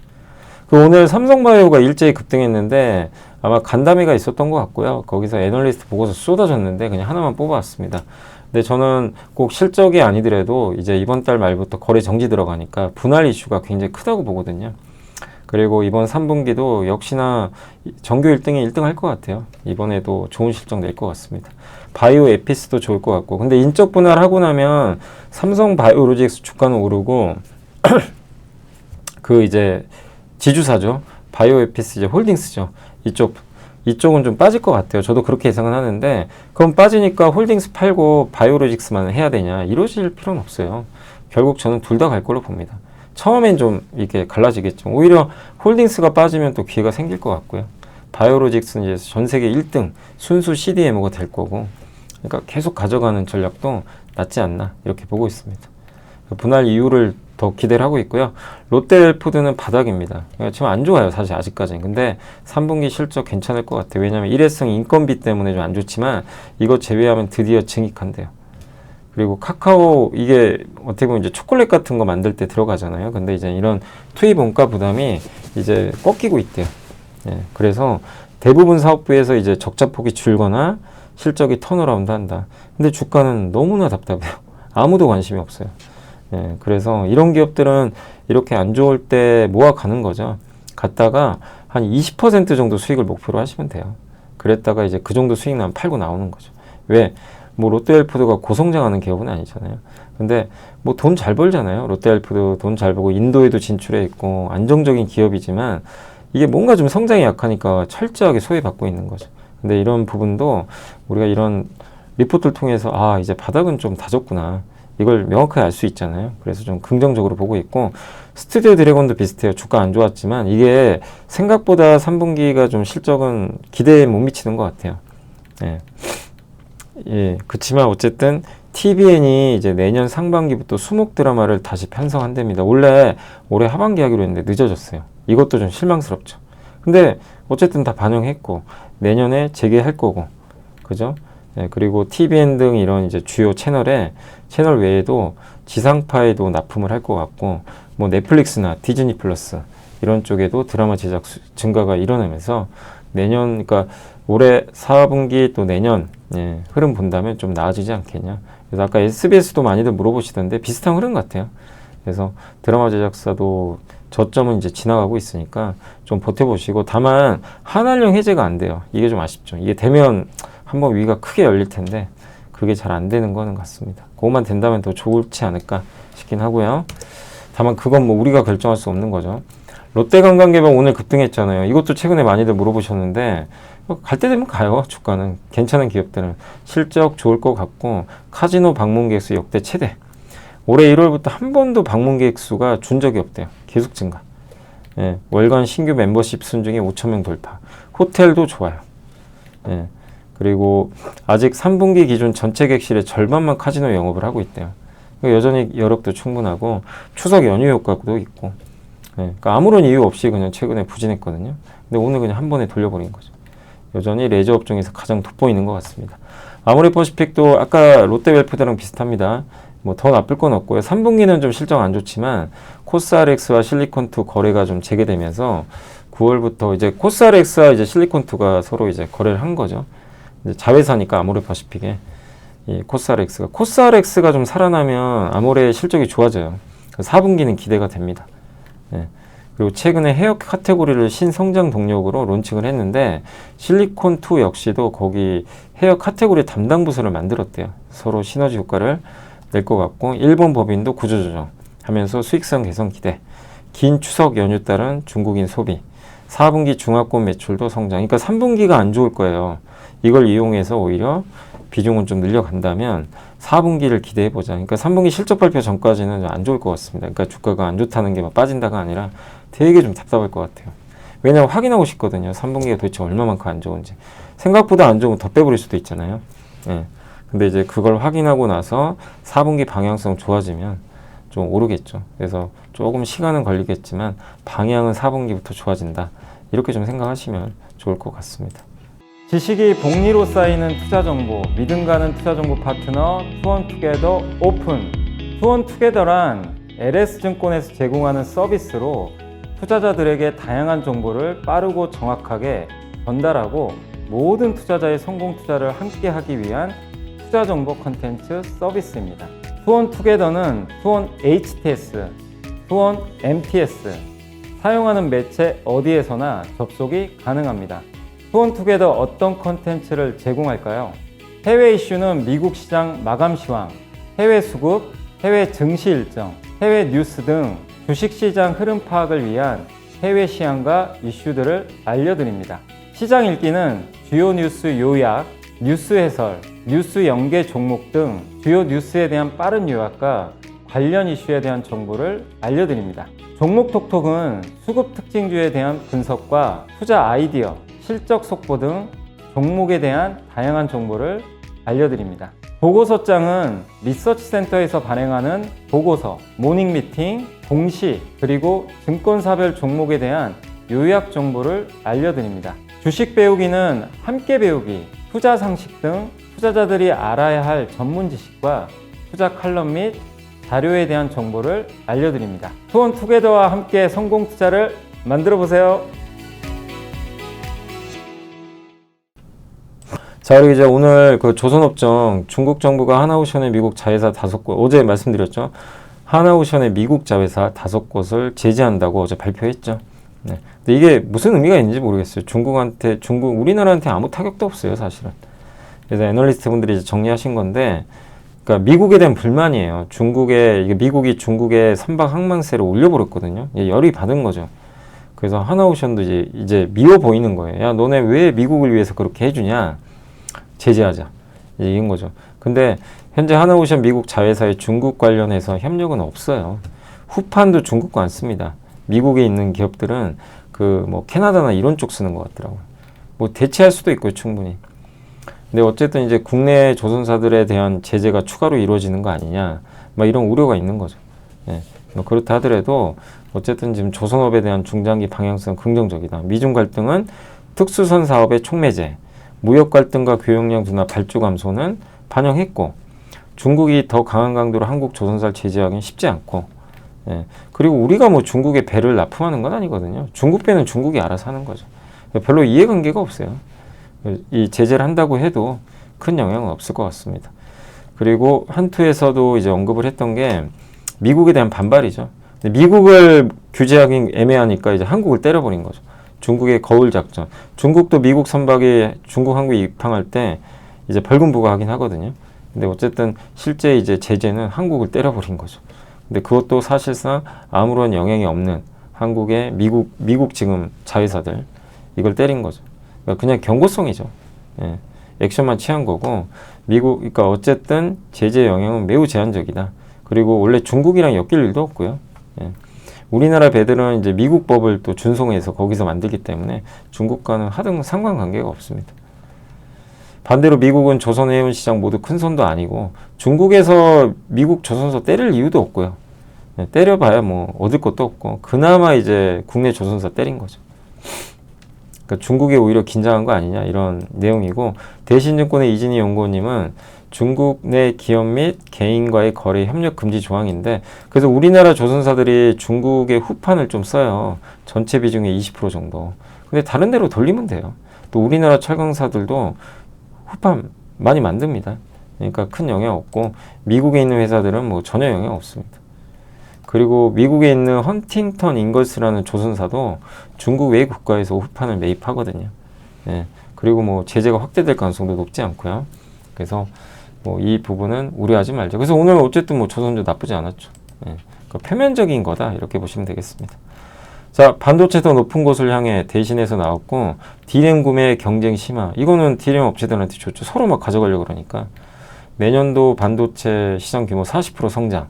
그 오늘 삼성바이오가 일제히 급등했는데 아마 간담회가 있었던 것 같고요. 거기서 애널리스트 보고서 쏟아졌는데 그냥 하나만 뽑아왔습니다. 근데 저는 꼭 실적이 아니더라도 이제 이번 달 말부터 거래 정지 들어가니까 분할 이슈가 굉장히 크다고 보거든요. 그리고 이번 3분기도 역시나 정규 1등이 1등 할 것 같아요. 이번에도 좋은 실적 낼 것 같습니다. 바이오 에피스도 좋을 것 같고. 근데 인적 분할하고 나면 삼성 바이오로직스 주가는 오르고 그 이제 지주사죠. 바이오 에피스 이제 홀딩스죠. 이쪽은 좀 빠질 것 같아요. 저도 그렇게 예상은 하는데 그럼 빠지니까 홀딩스 팔고 바이오로직스만 해야 되냐? 이러실 필요는 없어요. 결국 저는 둘 다 갈 걸로 봅니다. 처음엔 좀 이게 갈라지겠죠. 오히려 홀딩스가 빠지면 또 기회가 생길 것 같고요. 바이오로직스는 이제 전 세계 1등 순수 CDMO가 될 거고, 그러니까 계속 가져가는 전략도 낫지 않나 이렇게 보고 있습니다. 분할 이유를 더 기대를 하고 있고요. 롯데푸드는 바닥입니다. 그러니까 지금 안 좋아요, 사실 아직까지는. 근데 3분기 실적 괜찮을 것 같아요. 왜냐하면 일회성 인건비 때문에 좀 안 좋지만 이거 제외하면 드디어 증익한대요. 그리고 카카오 이게 어떻게 보면 이제 초콜릿 같은 거 만들 때 들어가잖아요. 근데 이제 이런 투입 원가 부담이 이제 꺾이고 있대요. 예, 그래서 대부분 사업부에서 이제 적자 폭이 줄거나 실적이 턴어라운드 한다. 근데 주가는 너무나 답답해요. 아무도 관심이 없어요. 예, 그래서 이런 기업들은 이렇게 안 좋을 때 모아가는 거죠. 갔다가 한 20% 정도 수익을 목표로 하시면 돼요. 그랬다가 이제 그 정도 수익 나면 팔고 나오는 거죠. 왜? 뭐 롯데헬프드가 고성장하는 기업은 아니잖아요. 근데 뭐 돈 잘 벌잖아요. 롯데헬프드 돈 잘 벌고 인도에도 진출해 있고 안정적인 기업이지만 이게 뭔가 좀 성장이 약하니까 철저하게 소외받고 있는 거죠. 근데 이런 부분도 우리가 이런 리포트를 통해서 아, 이제 바닥은 좀 다졌구나. 이걸 명확하게 알 수 있잖아요. 그래서 좀 긍정적으로 보고 있고 스튜디오 드래곤도 비슷해요. 주가 안 좋았지만 이게 생각보다 3분기가 좀 실적은 기대에 못 미치는 것 같아요. 예. 예, 그치만 어쨌든 TVN이 이제 내년 상반기부터 수목 드라마를 다시 편성한답니다. 원래 올해 하반기 하기로 했는데 늦어졌어요. 이것도 좀 실망스럽죠. 근데 어쨌든 다 반영했고 내년에 재개할 거고, 그죠? 예, 그리고 TVN 등 이런 이제 주요 채널 외에도 지상파에도 납품을 할 것 같고, 뭐 넷플릭스나 디즈니 플러스 이런 쪽에도 드라마 제작 증가가 일어나면서 내년, 그러니까 올해 4분기 또 내년 예, 흐름 본다면 좀 나아지지 않겠냐. 그래서 아까 SBS도 많이들 물어보시던데 비슷한 흐름 같아요. 그래서 드라마 제작사도 저점은 이제 지나가고 있으니까 좀 버텨보시고, 다만 한한령 해제가 안 돼요. 이게 좀 아쉽죠. 이게 되면 한번 위가 크게 열릴 텐데 그게 잘 안 되는 거는 같습니다. 그것만 된다면 더 좋지 않을까 싶긴 하고요. 다만 그건 뭐 우리가 결정할 수 없는 거죠. 롯데관광개발 오늘 급등했잖아요. 이것도 최근에 많이들 물어보셨는데 갈 때 되면 가요. 주가는 괜찮은 기업들은 실적 좋을 것 같고 카지노 방문객 수 역대 최대. 올해 1월부터 한 번도 방문객 수가 준 적이 없대요. 계속 증가. 예, 월간 신규 멤버십 순증이 5,000명 돌파. 호텔도 좋아요. 예, 그리고 아직 3분기 기준 전체 객실의 절반만 카지노 영업을 하고 있대요. 여전히 여력도 충분하고 추석 연휴 효과도 있고. 예, 그러니까 아무런 이유 없이 그냥 최근에 부진했거든요. 근데 오늘 그냥 한 번에 돌려버린 거죠. 여전히 레저 업종에서 가장 돋보이는 것 같습니다. 아모레퍼시픽도 아까 롯데웰프드랑 비슷합니다. 뭐 더 나쁠 건 없고요. 3분기는 좀 실적 안 좋지만 코스RX와 실리콘2 거래가 좀 재개되면서 9월부터 이제 코스RX와 이제 실리콘2가 서로 이제 거래를 한 거죠. 이제 자회사니까 아모레퍼시픽에 이 코스RX가 좀 살아나면 아모레 실적이 좋아져요. 4분기는 기대가 됩니다. 예. 그리고 최근에 헤어 카테고리를 신성장 동력으로 론칭을 했는데 실리콘2 역시도 거기 헤어 카테고리 담당 부서를 만들었대요. 서로 시너지 효과를 낼 것 같고, 일본 법인도 구조조정 하면서 수익성 개선 기대, 긴 추석 연휴 따른 중국인 소비, 4분기 중화권 매출도 성장. 그러니까 3분기가 안 좋을 거예요. 이걸 이용해서 오히려 비중은 좀 늘려간다면 4분기를 기대해보자. 그러니까 3분기 실적 발표 전까지는 안 좋을 것 같습니다. 그러니까 주가가 안 좋다는 게 막 빠진다가 아니라 되게 좀 답답할 것 같아요. 왜냐하면 확인하고 싶거든요. 3분기가 도대체 얼마만큼 안 좋은지. 생각보다 안 좋으면 더 빼버릴 수도 있잖아요. 예. 근데 이제 그걸 확인하고 나서 4분기 방향성 좋아지면 좀 오르겠죠. 그래서 조금 시간은 걸리겠지만 방향은 4분기부터 좋아진다. 이렇게 좀 생각하시면 좋을 것 같습니다. 지식이 복리로 쌓이는 투자 정보, 믿음 가는 투자 정보 파트너 투원투게더 오픈. 투원투게더란 LS증권에서 제공하는 서비스로 투자자들에게 다양한 정보를 빠르고 정확하게 전달하고 모든 투자자의 성공 투자를 함께 하기 위한 투자 정보 콘텐츠 서비스입니다. 투원투게더는 투원 HTS, 투원 MTS, 사용하는 매체 어디에서나 접속이 가능합니다. 투원투게더 어떤 콘텐츠를 제공할까요? 해외 이슈는 미국 시장 마감 시황, 해외 수급, 해외 증시 일정, 해외 뉴스 등 주식시장 흐름 파악을 위한 해외 시황과 이슈들을 알려드립니다. 시장 읽기는 주요 뉴스 요약, 뉴스 해설, 뉴스 연계 종목 등 주요 뉴스에 대한 빠른 요약과 관련 이슈에 대한 정보를 알려드립니다. 종목 톡톡은 수급 특징주에 대한 분석과 투자 아이디어, 실적 속보 등 종목에 대한 다양한 정보를 알려드립니다. 보고서장은 리서치센터에서 발행하는 보고서, 모닝미팅, 공시, 그리고 증권사별 종목에 대한 요약 정보를 알려드립니다. 주식 배우기는 함께 배우기, 투자 상식 등 투자자들이 알아야 할 전문 지식과 투자 칼럼 및 자료에 대한 정보를 알려드립니다. 투원투게더와 함께 성공 투자를 만들어 보세요. 자, 그리고 이제 오늘 그 조선업종 중국 정부가 하나오션의 미국 자회사 5곳, 어제 말씀드렸죠. 하나오션의 미국 자회사 5곳을 제재한다고 어제 발표했죠. 네. 근데 이게 무슨 의미가 있는지 모르겠어요. 우리나라한테 아무 타격도 없어요, 사실은. 그래서 애널리스트 분들이 이제 정리하신 건데, 그러니까 미국에 대한 불만이에요. 미국이 중국의 선박 항만세를 올려버렸거든요. 열이 받은 거죠. 그래서 하나오션도 이제 미워 보이는 거예요. 야, 너네 왜 미국을 위해서 그렇게 해주냐? 제재하자. 이긴 거죠. 근데 현재 하나오션 미국 자회사의 중국 관련해서 협력은 없어요. 후판도 중국 거 안 씁니다. 미국에 있는 기업들은 캐나다나 이런 쪽 쓰는 것 같더라고요. 뭐 대체할 수도 있고요, 충분히. 근데 어쨌든 이제 국내 조선사들에 대한 제재가 추가로 이루어지는 거 아니냐, 막 이런 우려가 있는 거죠. 예. 뭐 그렇다 하더라도 어쨌든 지금 조선업에 대한 중장기 방향성은 긍정적이다. 미중 갈등은 특수선 사업의 촉매제, 무역 갈등과 교역량 둔화 발주 감소는 반영했고, 중국이 더 강한 강도로 한국 조선사를 제재하기는 쉽지 않고, 예. 그리고 우리가 뭐 중국의 배를 납품하는 건 아니거든요. 중국 배는 중국이 알아서 하는 거죠. 별로 이해관계가 없어요. 이 제재를 한다고 해도 큰 영향은 없을 것 같습니다. 그리고 한투에서도 이제 언급을 했던 게 미국에 대한 반발이죠. 미국을 규제하기 애매하니까 이제 한국을 때려버린 거죠. 중국의 거울 작전. 중국도 미국 선박이 중국 항구에 입항할 때 이제 벌금 부과하긴 하거든요. 근데 어쨌든 실제 이제 제재는 한국을 때려버린 거죠. 근데 그것도 사실상 아무런 영향이 없는 한국의 미국 지금 자회사들 이걸 때린 거죠. 그러니까 그냥 경고성이죠. 예. 액션만 취한 거고 그러니까 어쨌든 제재 영향은 매우 제한적이다. 그리고 원래 중국이랑 엮일 일도 없고요. 예. 우리나라 배들은 이제 미국 법을 또 준송해서 거기서 만들기 때문에 중국과는 하등 상관관계가 없습니다. 반대로 미국은 조선 해운 시장 모두 큰 손도 아니고 중국에서 미국 조선사 때릴 이유도 없고요. 예, 때려봐야 뭐 얻을 것도 없고 그나마 이제 국내 조선사 때린 거죠. 그러니까 중국이 오히려 긴장한 거 아니냐 이런 내용이고, 대신증권의 이진희 연구원님은 중국 내 기업 및 개인과의 거래 협력 금지 조항인데, 그래서 우리나라 조선사들이 중국의 후판을 좀 써요. 전체 비중의 20% 정도. 근데 다른 데로 돌리면 돼요. 또 우리나라 철강사들도 후판 많이 만듭니다. 그러니까 큰 영향 없고 미국에 있는 회사들은 뭐 전혀 영향 없습니다. 그리고 미국에 있는 헌팅턴 잉걸스라는 조선사도 중국 외 국가에서 후판을 매입하거든요. 예. 그리고 뭐 제재가 확대될 가능성도 높지 않고요. 그래서 뭐 이 부분은 우려하지 말죠. 그래서 오늘 어쨌든 뭐 조선주 나쁘지 않았죠. 예. 그 표면적인 거다 이렇게 보시면 되겠습니다. 자, 반도체 더 높은 곳을 향해 대신해서 나왔고, D램 구매 경쟁 심화. 이거는 D램 업체들한테 좋죠. 서로 막 가져가려고 그러니까. 내년도 반도체 시장 규모 40% 성장.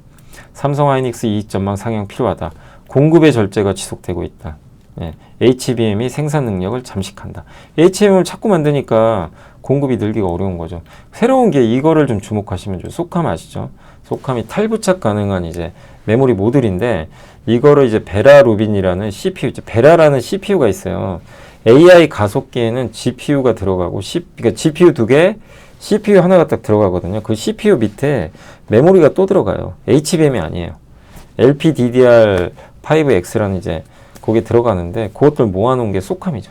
삼성 하이닉스 이익 전망 상향 필요하다. 공급의 절제가 지속되고 있다. 예. HBM이 생산 능력을 잠식한다. HBM을 자꾸 만드니까 공급이 늘기가 어려운 거죠. 새로운 게 이거를 좀 주목하시면 좋아요. 소캄 아시죠? 소캄이 탈부착 가능한 이제 메모리 모듈인데, 이거를 이제 베라루빈이라는 CPU, 베라라는 CPU가 있어요. AI 가속기에는 GPU가 들어가고, 그러니까 GPU 2개, CPU 하나가 딱 들어가거든요. 그 CPU 밑에 메모리가 또 들어가요. HBM이 아니에요. LPDDR5X라는 이제 거기에 들어가는데, 그것들 모아놓은 게 소캄이죠.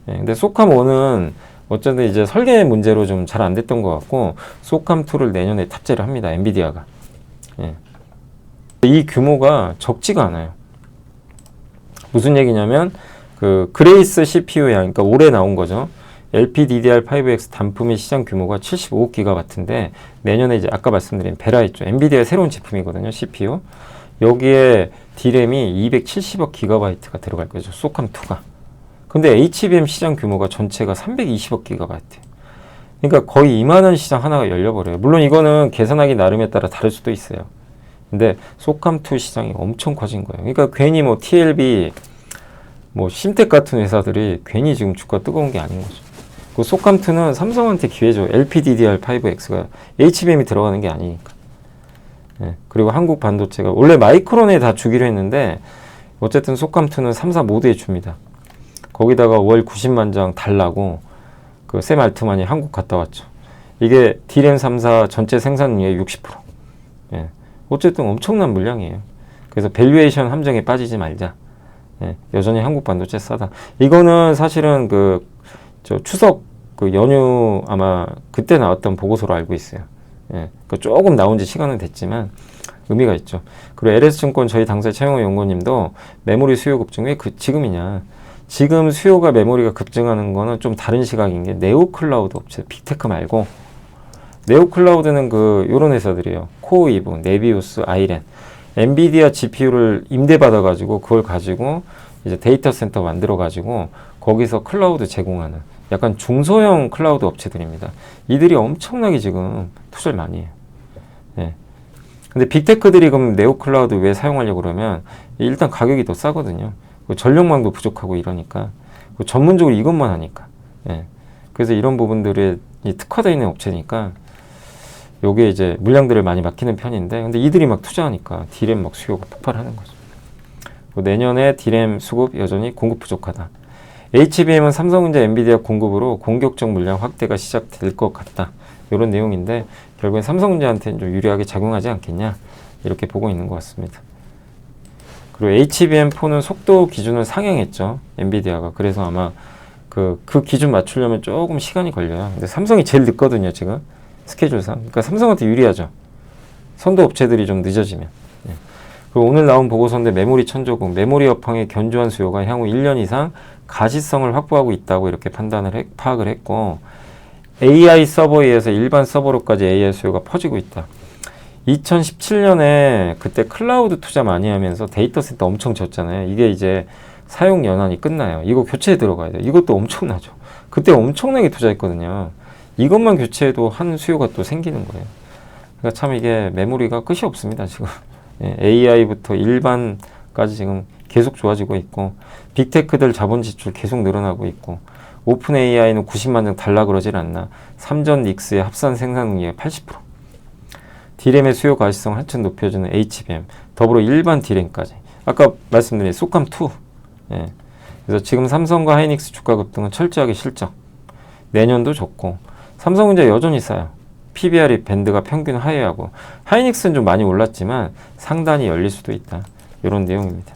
예, 근데 소캄1은 어쨌든 이제 설계 문제로 좀 잘 안 됐던 것 같고, 소캄2를 내년에 탑재를 합니다. 엔비디아가. 예. 이 규모가 적지가 않아요. 무슨 얘기냐면, 그레이스 CPU야. 그러니까 올해 나온 거죠. LPDDR5X 단품의 시장 규모가 75GW인데, 내년에 이제 아까 말씀드린 베라 있죠. 엔비디아의 새로운 제품이거든요. CPU. 여기에 D램이 270억 GB가 들어갈 거죠. 소캄2가. 근데 HBM 시장 규모가 전체가 320억 GB. 그러니까 거의 이만한 시장 하나가 열려버려요. 물론 이거는 계산하기 나름에 따라 다를 수도 있어요. 근데 소캄2 시장이 엄청 커진 거예요. 그러니까 괜히 뭐 TLB, 뭐 심텍 같은 회사들이 괜히 지금 주가 뜨거운 게 아닌 거죠. 그 소캄2는 삼성한테 기회죠. LPDDR5X가 HBM이 들어가는 게 아니니까. 예. 그리고 한국 반도체가 원래 마이크론에 다 주기로 했는데, 어쨌든 소캄2는 3사 모두에 줍니다. 거기다가 월 90만 장 달라고 그 샘 알트만이 한국 갔다 왔죠. 이게 D램 3사 전체 생산 능력의 60%. 예. 어쨌든 엄청난 물량이에요. 그래서 밸류에이션 함정에 빠지지 말자. 예. 여전히 한국 반도체 싸다. 이거는 사실은 저 추석 연휴 아마 그때 나왔던 보고서로 알고 있어요. 예. 조금 나온 지 시간은 됐지만 의미가 있죠. 그리고 LS증권 저희 당사자 최영호 연구원님도 메모리 수요 급증 왜 지금이냐. 지금 수요가 메모리가 급증하는 거는 좀 다른 시각인 게 네오클라우드 업체, 빅테크 말고 네오클라우드는 요런 회사들이에요. 코어이브, 네비우스, 아이렌. 엔비디아 GPU를 임대받아가지고 그걸 가지고 이제 데이터 센터 만들어가지고 거기서 클라우드 제공하는 약간 중소형 클라우드 업체들입니다. 이들이 엄청나게 지금 투자를 많이 해요. 예. 근데 빅테크들이 그럼 네오클라우드 왜 사용하려고 그러면 일단 가격이 더 싸거든요. 전력망도 부족하고 이러니까 전문적으로 이것만 하니까. 예. 그래서 이런 부분들에 특화되어 있는 업체니까 요게 이제 물량들을 많이 맡기는 편인데 근데 이들이 막 투자하니까 D램 막 수요가 폭발하는 거죠. 내년에 D램 수급 여전히 공급 부족하다. HBM은 삼성전자 엔비디아 공급으로 공격적 물량 확대가 시작될 것 같다. 이런 내용인데 결국엔 삼성전자한테는 좀 유리하게 작용하지 않겠냐 이렇게 보고 있는 것 같습니다. 그리고 HBM4는 속도 기준을 상향했죠. 엔비디아가. 그래서 아마 그 기준 맞추려면 조금 시간이 걸려요. 근데 삼성이 제일 늦거든요, 지금. 스케줄상. 그러니까 삼성한테 유리하죠. 선도 업체들이 좀 늦어지면. 예. 그리고 오늘 나온 보고서인데 메모리 천조국, 메모리 업황의 견조한 수요가 향후 1년 이상 가시성을 확보하고 있다고 이렇게 파악을 했고 AI 서버에 의해서 일반 서버로까지 AI 수요가 퍼지고 있다. 2017년에 그때 클라우드 투자 많이 하면서 데이터 센터 엄청 졌잖아요. 이게 이제 사용 연한이 끝나요. 이거 교체에 들어가야 돼요. 이것도 엄청나죠. 그때 엄청나게 투자했거든요. 이것만 교체해도 한 수요가 또 생기는 거예요. 그러니까 참 이게 메모리가 끝이 없습니다, 지금. 예, AI부터 일반까지 지금 계속 좋아지고 있고, 빅테크들 자본 지출 계속 늘어나고 있고, 오픈 AI는 90만 장 달라 그러질 않나. 삼전 닉스의 합산 생산 능력이 80%. D램의 수요 가시성 한층 높여주는 HBM, 더불어 일반 D램까지. 아까 말씀드린 소캄2. 예. 그래서 지금 삼성과 하이닉스 주가 급등은 철저하게 실적. 내년도 좋고, 삼성전자 여전히 싸요. PBR이 밴드가 평균 하회하고, 하이닉스는 좀 많이 올랐지만 상단이 열릴 수도 있다. 이런 내용입니다.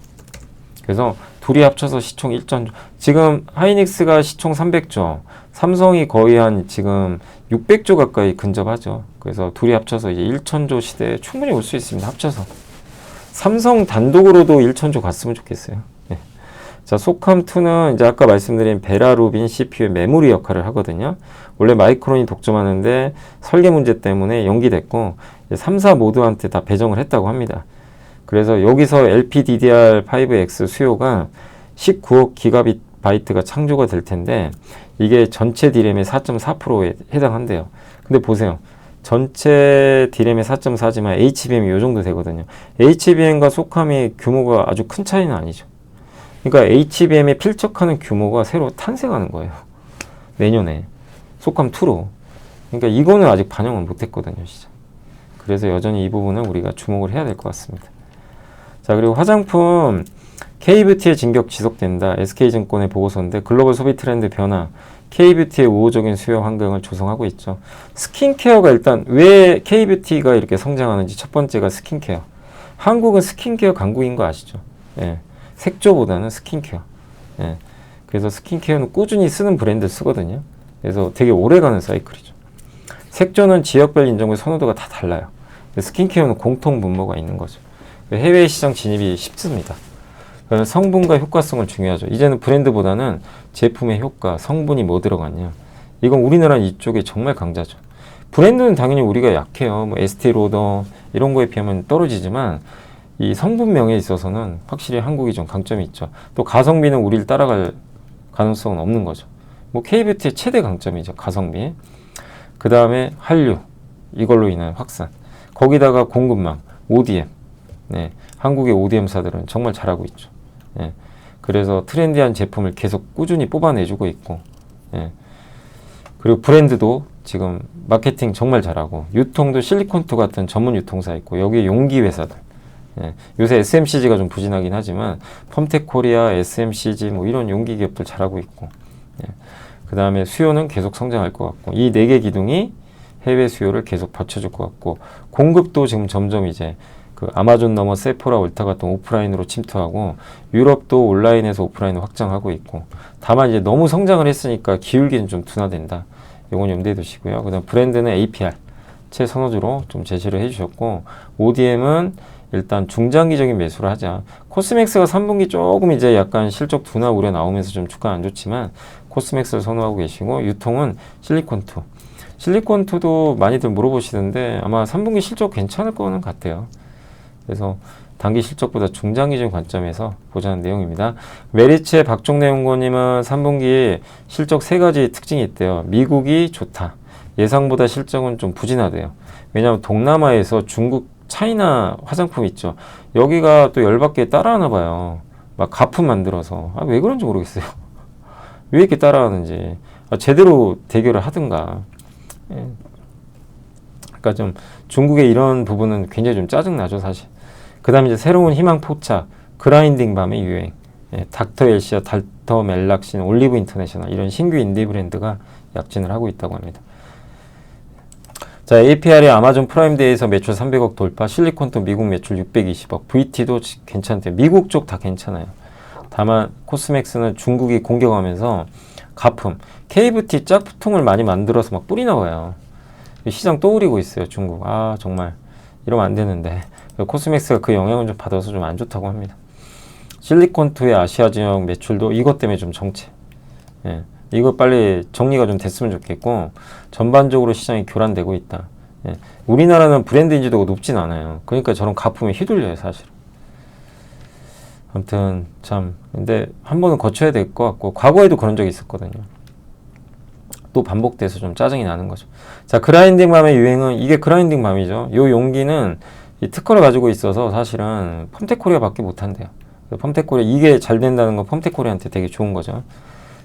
그래서 둘이 합쳐서 시총 1조, 지금 하이닉스가 시총 300조, 삼성이 거의 한 지금 600조 가까이 근접하죠. 그래서 둘이 합쳐서 이제 1천조 시대에 충분히 올 수 있습니다. 합쳐서. 삼성 단독으로도 1천조 갔으면 좋겠어요. 네. 자, 소캄2는 이제 아까 말씀드린 베라루빈 CPU의 메모리 역할을 하거든요. 원래 마이크론이 독점하는데 설계 문제 때문에 연기됐고 3사 모두한테 다 배정을 했다고 합니다. 그래서 여기서 LPDDR5X 수요가 19억 기가바이트가 창조가 될 텐데 이게 전체 D램의 4.4%에 해당한대요. 근데 보세요. 전체 D램의 4.4지만 HBM이 이 정도 되거든요. HBM과 소캄의 규모가 아주 큰 차이는 아니죠. 그러니까 HBM에 필적하는 규모가 새로 탄생하는 거예요. 내년에. 소캄2로. 그러니까 이거는 아직 반영을 못했거든요. 시장. 그래서 여전히 이 부분은 우리가 주목을 해야 될 것 같습니다. 자, 그리고 화장품 K뷰티의 진격 지속된다. SK증권의 보고서인데 글로벌 소비 트렌드 변화, K뷰티의 우호적인 수요 환경을 조성하고 있죠. 스킨케어가 일단 왜 K뷰티가 이렇게 성장하는지 첫 번째가 스킨케어. 한국은 스킨케어 강국인 거 아시죠? 예. 색조보다는 스킨케어. 예. 그래서 스킨케어는 꾸준히 쓰는 브랜드 쓰거든요. 그래서 되게 오래가는 사이클이죠. 색조는 지역별 인정의 선호도가 다 달라요. 스킨케어는 공통 분모가 있는 거죠. 해외 시장 진입이 쉽습니다. 성분과 효과성을 중요하죠. 이제는 브랜드보다는 제품의 효과, 성분이 뭐 들어갔냐. 이건 우리나라 이쪽에 정말 강자죠. 브랜드는 당연히 우리가 약해요. 뭐 에스테로더 이런 거에 비하면 떨어지지만 이 성분명에 있어서는 확실히 한국이 좀 강점이 있죠. 또 가성비는 우리를 따라갈 가능성은 없는 거죠. 뭐 K뷰티의 최대 강점이죠. 가성비. 그 다음에 한류. 이걸로 인한 확산. 거기다가 공급망, ODM. 네, 한국의 ODM사들은 정말 잘하고 있죠. 예, 그래서 트렌디한 제품을 계속 꾸준히 뽑아내주고 있고, 예, 그리고 브랜드도 지금 마케팅 정말 잘하고, 유통도 실리콘투 같은 전문 유통사 있고, 여기 용기 회사들. 예, 요새 SMCG가 좀 부진하긴 하지만, 펌텍코리아, SMCG 뭐 이런 용기 기업들 잘하고 있고, 예, 그 다음에 수요는 계속 성장할 것 같고, 이 4개 기둥이 해외 수요를 계속 받쳐줄 것 같고, 공급도 지금 점점 이제 그 아마존 넘어 세포라 울타 같은 오프라인으로 침투하고, 유럽도 온라인에서 오프라인을 확장하고 있고, 다만 이제 너무 성장을 했으니까 기울기는 좀 둔화된다. 이건 염두에 두시고요. 그다음 브랜드는 APR 최선호주로 좀 제시를 해주셨고, ODM은 일단 중장기적인 매수를 하자. 코스맥스가 3분기 조금 이제 약간 실적 둔화 우려 나오면서 좀 주가 안 좋지만 코스맥스를 선호하고 계시고, 유통은 실리콘2. 실리콘2도 많이들 물어보시는데 아마 3분기 실적 괜찮을 거는 같아요. 그래서 단기 실적보다 중장기적인 관점에서 보자는 내용입니다. 메리츠의 박종래 연구원님은 3분기 실적 3가지 특징이 있대요. 미국이 좋다. 예상보다 실적은 좀 부진하대요. 왜냐하면 동남아에서 중국, 차이나 화장품 있죠. 여기가 또 열받게 따라하나 봐요. 막 가품 만들어서. 왜 그런지 모르겠어요. 왜 이렇게 따라하는지. 제대로 대결을 하든가. 예. 그러니까 좀 중국의 이런 부분은 굉장히 좀 짜증나죠, 사실. 그 다음에 이제 새로운 희망 포차, 그라인딩 밤의 유행, 닥터 엘시아, 닥터 멜락신, 올리브 인터내셔널 이런 신규 인디 브랜드가 약진을 하고 있다고 합니다. 자, APR이 아마존 프라임데이에서 매출 300억 돌파, 실리콘도 미국 매출 620억, VT도 괜찮대요. 미국 쪽 다 괜찮아요. 다만 코스맥스는 중국이 공격하면서 가품, KFT 짝퉁을 많이 만들어서 막 뿌리나 봐요. 시장 또 오리고 있어요, 중국. 정말 이러면 안 되는데. 코스맥스가 그 영향을 좀 받아서 좀 안 좋다고 합니다. 실리콘2의 아시아 지역 매출도 이것 때문에 좀 정체. 이거 빨리 정리가 좀 됐으면 좋겠고, 전반적으로 시장이 교란되고 있다. 우리나라는 브랜드 인지도가 높진 않아요. 그러니까 저런 가품에 휘둘려요, 사실. 아무튼 참, 근데 한 번은 거쳐야 될 것 같고, 과거에도 그런 적이 있었거든요. 또 반복돼서 좀 짜증이 나는 거죠. 자, 그라인딩 밤의 유행은 이게 그라인딩 밤이죠. 요 용기는 이 특허를 가지고 있어서 사실은 펌텍코리아밖에 못한대요. 펌텍코리아, 이게 잘 된다는 건 펌텍코리아한테 되게 좋은 거죠.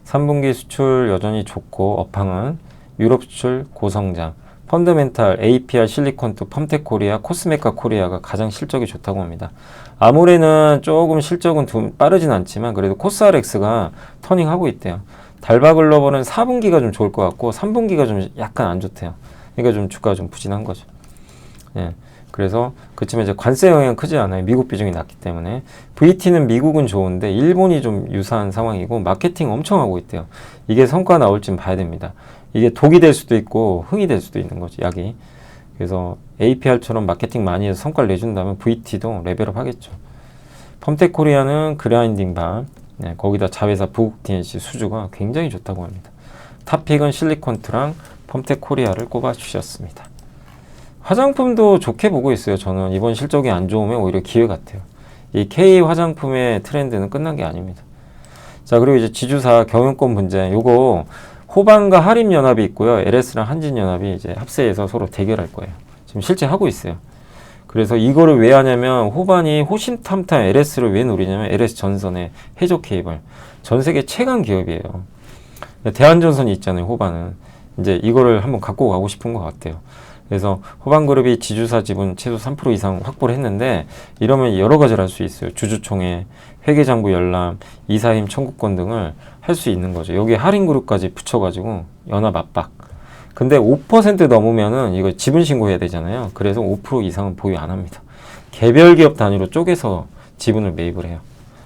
3분기 수출 여전히 좋고, 업황은 유럽 수출 고성장, 펀더멘탈, APR, 실리콘2, 펌텍코리아, 코스메카 코리아가 가장 실적이 좋다고 합니다. 아모레는 조금 실적은 빠르진 않지만 그래도 코스RX가 터닝하고 있대요. 달바글로벌은 4분기가 좀 좋을 것 같고 3분기가 좀 약간 안 좋대요. 그러니까 좀 주가가 좀 부진한 거죠. 그래서 그쯤에 이제 관세 영향은 크지 않아요. 미국 비중이 낮기 때문에. VT는 미국은 좋은데 일본이 좀 유사한 상황이고 마케팅 엄청 하고 있대요. 이게 성과 나올지 봐야 됩니다. 이게 독이 될 수도 있고 흙이 될 수도 있는 거죠, 약이. 그래서 APR처럼 마케팅 많이 해서 성과를 내준다면 VT도 레벨업 하겠죠. 펌텍코리아는 그라인딩 밤, 거기다 자회사 부국 DNC 수주가 굉장히 좋다고 합니다. 탑픽은 실리콘2랑 펌텍코리아를 꼽아주셨습니다. 화장품도 좋게 보고 있어요. 저는 이번 실적이 안 좋으면 오히려 기회 같아요. 이 K 화장품의 트렌드는 끝난 게 아닙니다. 자, 그리고 이제 지주사 경영권 분쟁, 요거 호반과 하림연합이 있고요. LS랑 한진연합이 이제 합세해서 서로 대결할 거예요. 지금 실제 하고 있어요. 그래서 이거를 왜 하냐면 호반이 호신탐탐 LS를 왜 노리냐면 LS 전선의 해적 케이블, 전 세계 최강 기업이에요. 대한전선이 있잖아요. 호반은 이제 이거를 한번 갖고 가고 싶은 것 같아요. 그래서 호반그룹이 지주사 지분 최소 3% 이상 확보를 했는데 이러면 여러 가지를 할 수 있어요. 주주총회, 회계장부 열람, 이사임 청구권 등을 할 수 있는 거죠. 여기에 할인그룹까지 붙여가지고 연합 압박. 근데 5% 넘으면은 이거 지분 신고해야 되잖아요. 그래서 5% 이상은 보유 안 합니다. 개별 기업 단위로 쪼개서 지분을 매입을 해요.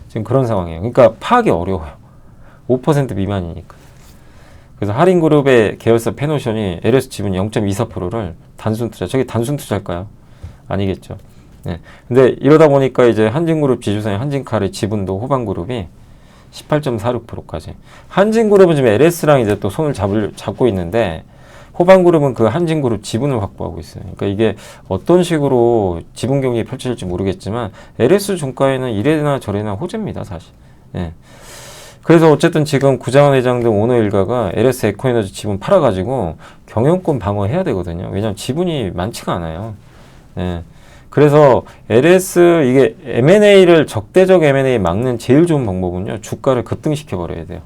지금 그런 상황이에요. 그러니까 파악이 어려워요. 5% 미만이니까. 그래서 할인그룹의 계열사 페노션이 LS 지분 0.24%를 단순 투자, 저게 단순 투자일까요? 아니겠죠. 근데 이러다 보니까 이제 한진그룹 지주사인 한진칼의 지분도 호반그룹이 18.46%까지. 한진그룹은 지금 LS랑 이제 또 손을 잡고 있는데 호반그룹은 그 한진그룹 지분을 확보하고 있어요. 그러니까 이게 어떤 식으로 지분 경쟁이 펼쳐질지 모르겠지만 LS 종가에는 이래나 저래나 호재입니다, 사실. 그래서 어쨌든 지금 구장원 회장 등 오너 일가가 LS 에코에너지 지분 팔아가지고 경영권 방어해야 되거든요. 왜냐하면 지분이 많지가 않아요. 그래서 LS 이게 M&A를 적대적 M&A 막는 제일 좋은 방법은요. 주가를 급등시켜 버려야 돼요.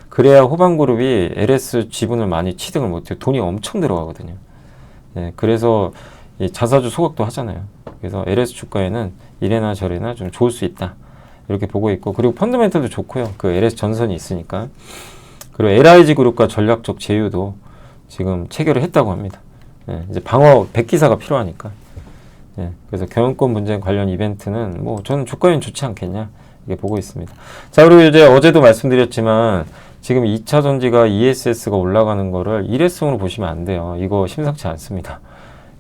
그래야 호반그룹이 LS 지분을 많이 취득을 못해요. 돈이 엄청 들어가거든요. 그래서 이 자사주 소각도 하잖아요. 그래서 LS 주가에는 이래나 저래나 좀 좋을 수 있다. 이렇게 보고 있고, 그리고 펀더멘털도 좋고요. 그 LS 전선이 있으니까. 그리고 LIG 그룹과 전략적 제휴도 지금 체결을 했다고 합니다. 예, 이제 방어 백기사가 필요하니까. 예, 그래서 경영권 분쟁 관련 이벤트는 뭐 저는 주가엔 좋지 않겠냐 이게 보고 있습니다. 자, 그리고 이제 어제도 말씀드렸지만 지금 2차 전지가 ESS가 올라가는 거를 일회성으로 보시면 안 돼요. 이거 심상치 않습니다.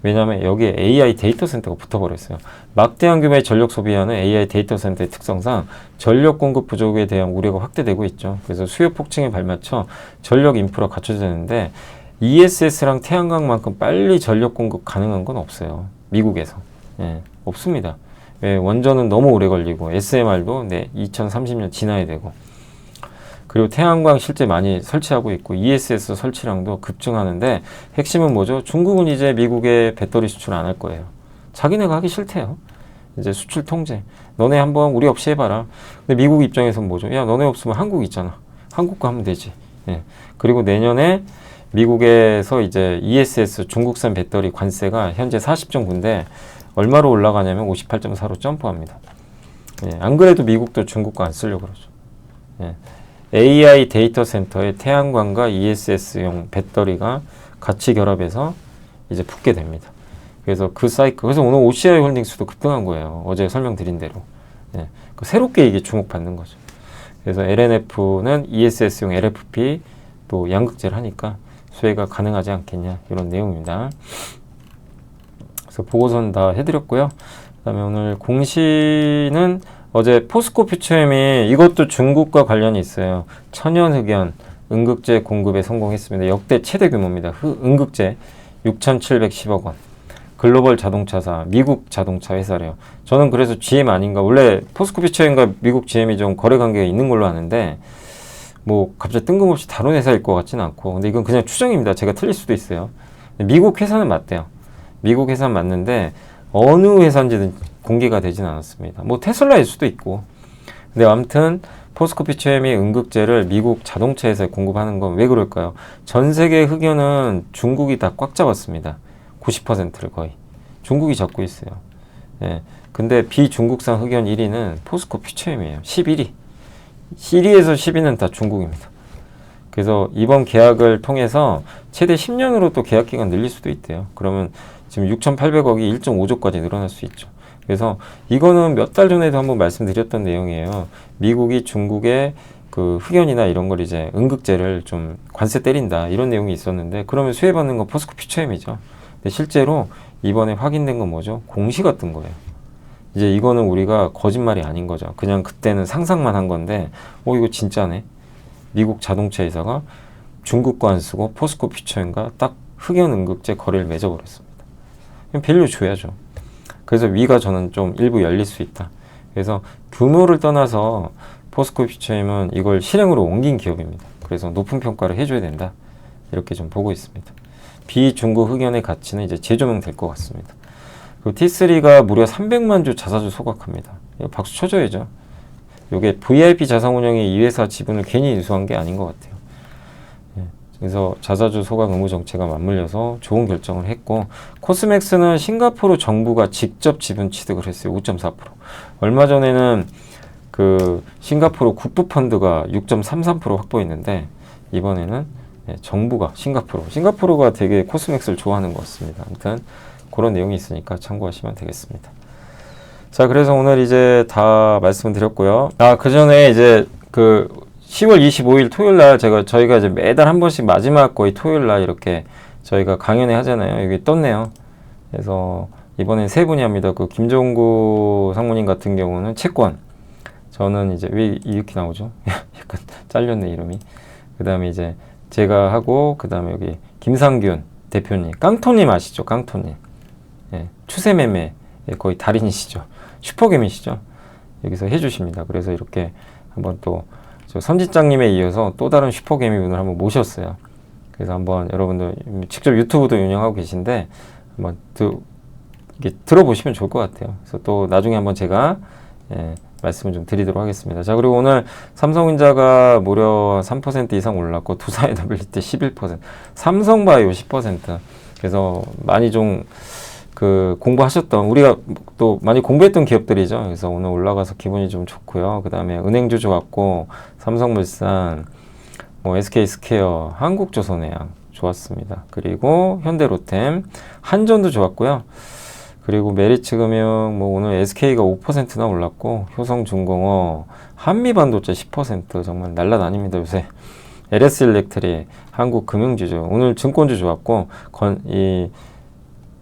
왜냐하면 여기에 AI 데이터 센터가 붙어버렸어요. 막대한 규모의 전력 소비하는 AI 데이터 센터의 특성상 전력 공급 부족에 대한 우려가 확대되고 있죠. 그래서 수요 폭증에 발맞춰 전력 인프라 갖춰져야 되는데 ESS랑 태양광만큼 빨리 전력 공급 가능한 건 없어요. 미국에서. 예, 없습니다. 왜? 원전은 너무 오래 걸리고 SMR도 2030년 지나야 되고 그리고 태양광 실제 많이 설치하고 있고 ESS 설치량도 급증하는데 핵심은 뭐죠? 중국은 이제 미국에 배터리 수출 안 할 거예요. 자기네가 하기 싫대요. 이제 수출 통제. 너네 한번 우리 없이 해봐라. 근데 미국 입장에서는 뭐죠? 야, 너네 없으면 한국 있잖아. 한국 거 하면 되지. 예. 그리고 내년에 미국에서 이제 ESS 중국산 배터리 관세가 현재 40.9인데 얼마로 올라가냐면 58.4로 점프합니다. 예. 안 그래도 미국도 중국 거 안 쓰려고 그러죠. 예. AI 데이터 센터에 태양광과 ESS용 배터리가 같이 결합해서 이제 붙게 됩니다. 그래서 그 사이클, 그래서 오늘 OCI 홀딩스도 급등한 거예요. 어제 설명드린 대로. 예, 새롭게 이게 주목받는 거죠. 그래서 LNF는 ESS용 LFP 또 양극재를 하니까 수혜가 가능하지 않겠냐 이런 내용입니다. 그래서 보고서는 다 해드렸고요. 그다음에 오늘 공시는 어제 포스코 퓨처엠이 이것도 중국과 관련이 있어요. 천연흑연 응급제 공급에 성공했습니다. 역대 최대 규모입니다. 응급제 6,710억 원. 글로벌 자동차사, 미국 자동차 회사래요. 저는 그래서 GM 아닌가. 원래 포스코 퓨처엠과 미국 GM이 좀 거래 관계가 있는 걸로 아는데 뭐 갑자기 뜬금없이 다른 회사일 것 같지는 않고. 근데 이건 그냥 추정입니다. 제가 틀릴 수도 있어요. 미국 회사는 맞대요. 미국 회사는 맞는데 어느 회사인지는 공개가 되진 않았습니다. 뭐 테슬라일 수도 있고. 근데 아무튼 포스코 퓨처엠이 응급제를 미국 자동차 회사에 공급하는 건 왜 그럴까요? 전 세계 흑연은 중국이 다 꽉 잡았습니다. 90%를 거의. 중국이 잡고 있어요. 예. 근데 비중국산 흑연 1위는 포스코 퓨처엠이에요. 11위. 1위에서 10위는 다 중국입니다. 그래서 이번 계약을 통해서 최대 10년으로 또 계약 기간 늘릴 수도 있대요. 그러면 지금 6,800억이 1.5조까지 늘어날 수 있죠. 그래서 이거는 몇 달 전에도 한번 말씀드렸던 내용이에요. 미국이 중국의 그 흑연이나 이런 걸 이제 응급제를 좀 관세 때린다 이런 내용이 있었는데 그러면 수혜받는 건 포스코 퓨처엠이죠. 근데 실제로 이번에 확인된 건 뭐죠? 공시가 뜬 거예요. 이제 이거는 우리가 거짓말이 아닌 거죠. 그냥 그때는 상상만 한 건데 이거 진짜네. 미국 자동차 회사가 중국 거 안 쓰고 포스코 퓨처엠과 딱 흑연 응급제 거래를 맺어버렸습니다. 그럼 밸류 줘야죠. 그래서 위가 저는 좀 일부 열릴 수 있다. 그래서 규모를 떠나서 포스코 퓨처엠은 이걸 실행으로 옮긴 기업입니다. 그래서 높은 평가를 해줘야 된다. 이렇게 좀 보고 있습니다. 비중국 흑연의 가치는 이제 재조명될 것 같습니다. 그리고 T3가 무려 300만 주 자사주 소각합니다. 이거 박수 쳐줘야죠. 이게 VIP 자산운용이 이 회사 지분을 괜히 인수한 게 아닌 것 같아요. 그래서 자사주 소각 의무 정책과 맞물려서 좋은 결정을 했고 코스맥스는 싱가포르 정부가 직접 지분 취득을 했어요. 5.4%. 얼마 전에는 그 싱가포르 국부펀드가 6.33% 확보했는데 이번에는 정부가 싱가포르가 되게 코스맥스를 좋아하는 것 같습니다. 아무튼 그런 내용이 있으니까 참고하시면 되겠습니다. 자, 그래서 오늘 이제 다 말씀을 드렸고요. 그 전에 이제 그 10월 25일 토요일 날 저희가 이제 매달 한 번씩 마지막 거의 토요일 날 이렇게 저희가 강연회 하잖아요. 여기 떴네요. 그래서 이번엔 세 분이 합니다. 그 김종구 상무님 같은 경우는 채권. 저는 이제 왜 이렇게 나오죠? 약간 잘렸네 이름이. 그 다음에 이제 제가 하고 그 다음에 여기 김상균 대표님, 깡토님 아시죠? 깡토님. 예, 추세매매 거의 달인이시죠. 슈퍼개미시죠. 여기서 해주십니다. 그래서 이렇게 한번 또 선지장님에 이어서 또 다른 슈퍼개미분을 한번 모셨어요. 그래서 한번 여러분들 직접 유튜브도 운영하고 계신데 한번 이게 들어보시면 좋을 것 같아요. 그래서 또 나중에 한번 제가 말씀을 좀 드리도록 하겠습니다. 자, 그리고 오늘 삼성전자가 무려 3% 이상 올랐고 두산 에너빌리티 11%, 삼성바이오 10%. 그래서 많이 좀 그 공부하셨던 우리가 또 많이 공부했던 기업들이죠. 그래서 오늘 올라가서 기분이 좀 좋고요. 그 다음에 은행주 좋았고 삼성물산, 뭐 SK스퀘어, 한국조선해양 좋았습니다. 그리고 현대로템, 한전도 좋았고요. 그리고 메리츠금융, 뭐 오늘 SK가 5%나 올랐고, 효성중공업, 한미반도체 10% 정말 날라다닙니다 요새. LS일렉트릭, 한국금융지주, 오늘 증권주 좋았고, 이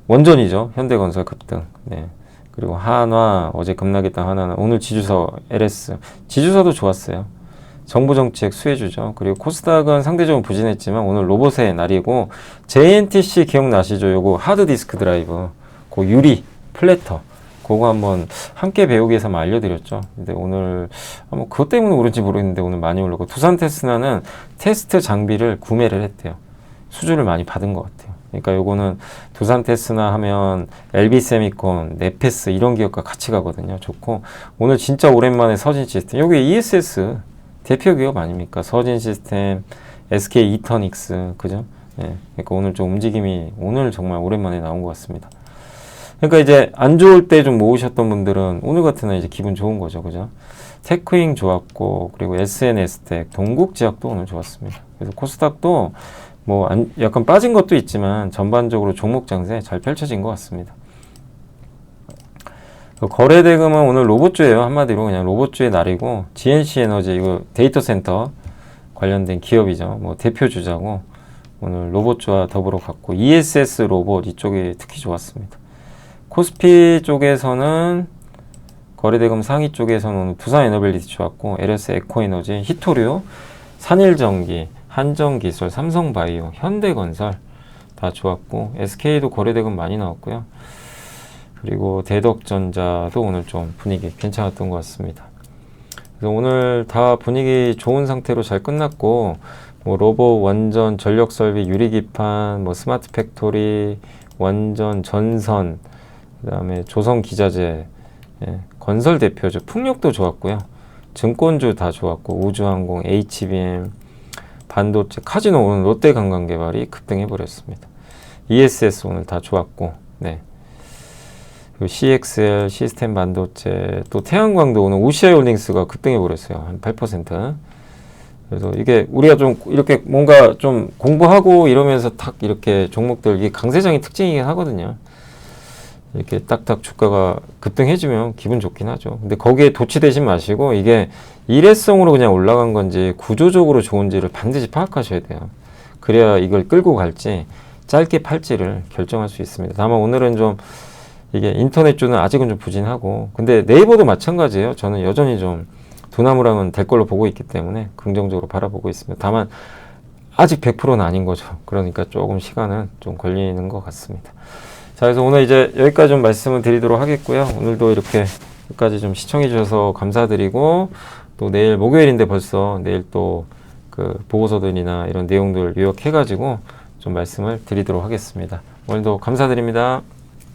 원전이죠. 현대건설 급등. 네. 그리고 한화, 어제 급락했던 한화는 오늘 지주사 LS, 지주사도 좋았어요. 정부 정책 수혜주죠. 그리고 코스닥은 상대적으로 부진했지만 오늘 로봇의 날이고, JNTC 기억나시죠? 요거 하드디스크 드라이브, 그 유리 플래터, 그거 한번 함께 배우기 위해서 한번 알려드렸죠. 근데 오늘 뭐 그것 때문에 오른지 모르겠는데 오늘 많이 올랐고, 두산 테스나는 테스트 장비를 구매를 했대요. 수주를 많이 받은 것 같아요. 그러니까 요거는 두산 테스나 하면 LB세미콘, 네페스 이런 기업과 같이 가거든요. 좋고, 오늘 진짜 오랜만에 서진 시스템, 여기 ESS 대표 기업 아닙니까? 서진 시스템, SK 이터닉스, 그죠? 네. 그러니까 오늘 좀 움직임이 오늘 정말 오랜만에 나온 것 같습니다. 그러니까 이제 안 좋을 때 좀 모으셨던 분들은 오늘 같은 날 이제 기분 좋은 거죠. 그죠? 테크잉 좋았고, 그리고 SNS텍, 동국제약도 오늘 좋았습니다. 그래서 코스닥도 뭐 약간 빠진 것도 있지만 전반적으로 종목 장세 잘 펼쳐진 것 같습니다. 거래대금은 오늘 로봇주예요. 한마디로 그냥 로봇주의 날이고, GNC 에너지 이거 데이터 센터 관련된 기업이죠. 뭐 대표 주자고 오늘 로봇주와 더불어 갔고, ESS 로봇 이쪽이 특히 좋았습니다. 코스피 쪽에서는 거래대금 상위 쪽에서는 오늘 두산에너빌리티 좋았고, LS 에코에너지, 히토류, 산일전기, 한정기술, 삼성바이오, 현대건설 다 좋았고, SK도 거래대금 많이 나왔고요. 그리고 대덕전자도 오늘 좀 분위기 괜찮았던 것 같습니다. 그래서 오늘 다 분위기 좋은 상태로 잘 끝났고, 뭐 로봇, 원전, 전력설비, 유리기판, 뭐 스마트 팩토리, 원전, 전선, 그 다음에 조선기자재, 예, 건설 대표주, 풍력도 좋았고요. 증권주 다 좋았고, 우주항공, HBM, 반도체, 카지노, 오늘 롯데관광개발이 급등해버렸습니다. ESS 오늘 다 좋았고, 네. 그리고 CXL, 시스템 반도체, 또 태양광도 오늘 OCI홀딩스가 급등해버렸어요. 한 8%. 그래서 이게 우리가 좀 이렇게 뭔가 좀 공부하고 이러면서 탁 이렇게 종목들, 이게 강세장의 특징이긴 하거든요. 이렇게 딱딱 주가가 급등해주면 기분 좋긴 하죠. 근데 거기에 도취되지 마시고, 이게 일회성으로 그냥 올라간 건지 구조적으로 좋은지를 반드시 파악하셔야 돼요. 그래야 이걸 끌고 갈지 짧게 팔지를 결정할 수 있습니다. 다만 오늘은 좀 이게 인터넷주는 아직은 좀 부진하고, 근데 네이버도 마찬가지예요. 저는 여전히 좀 두나무랑은 될 걸로 보고 있기 때문에 긍정적으로 바라보고 있습니다. 다만 아직 100%는 아닌 거죠. 그러니까 조금 시간은 좀 걸리는 것 같습니다. 자, 그래서 오늘 이제 여기까지 좀 말씀을 드리도록 하겠고요. 오늘도 이렇게 끝까지 좀 시청해 주셔서 감사드리고, 또 내일 목요일인데 벌써 내일 또 그 보고서들이나 이런 내용들 요약해 가지고 좀 말씀을 드리도록 하겠습니다. 오늘도 감사드립니다.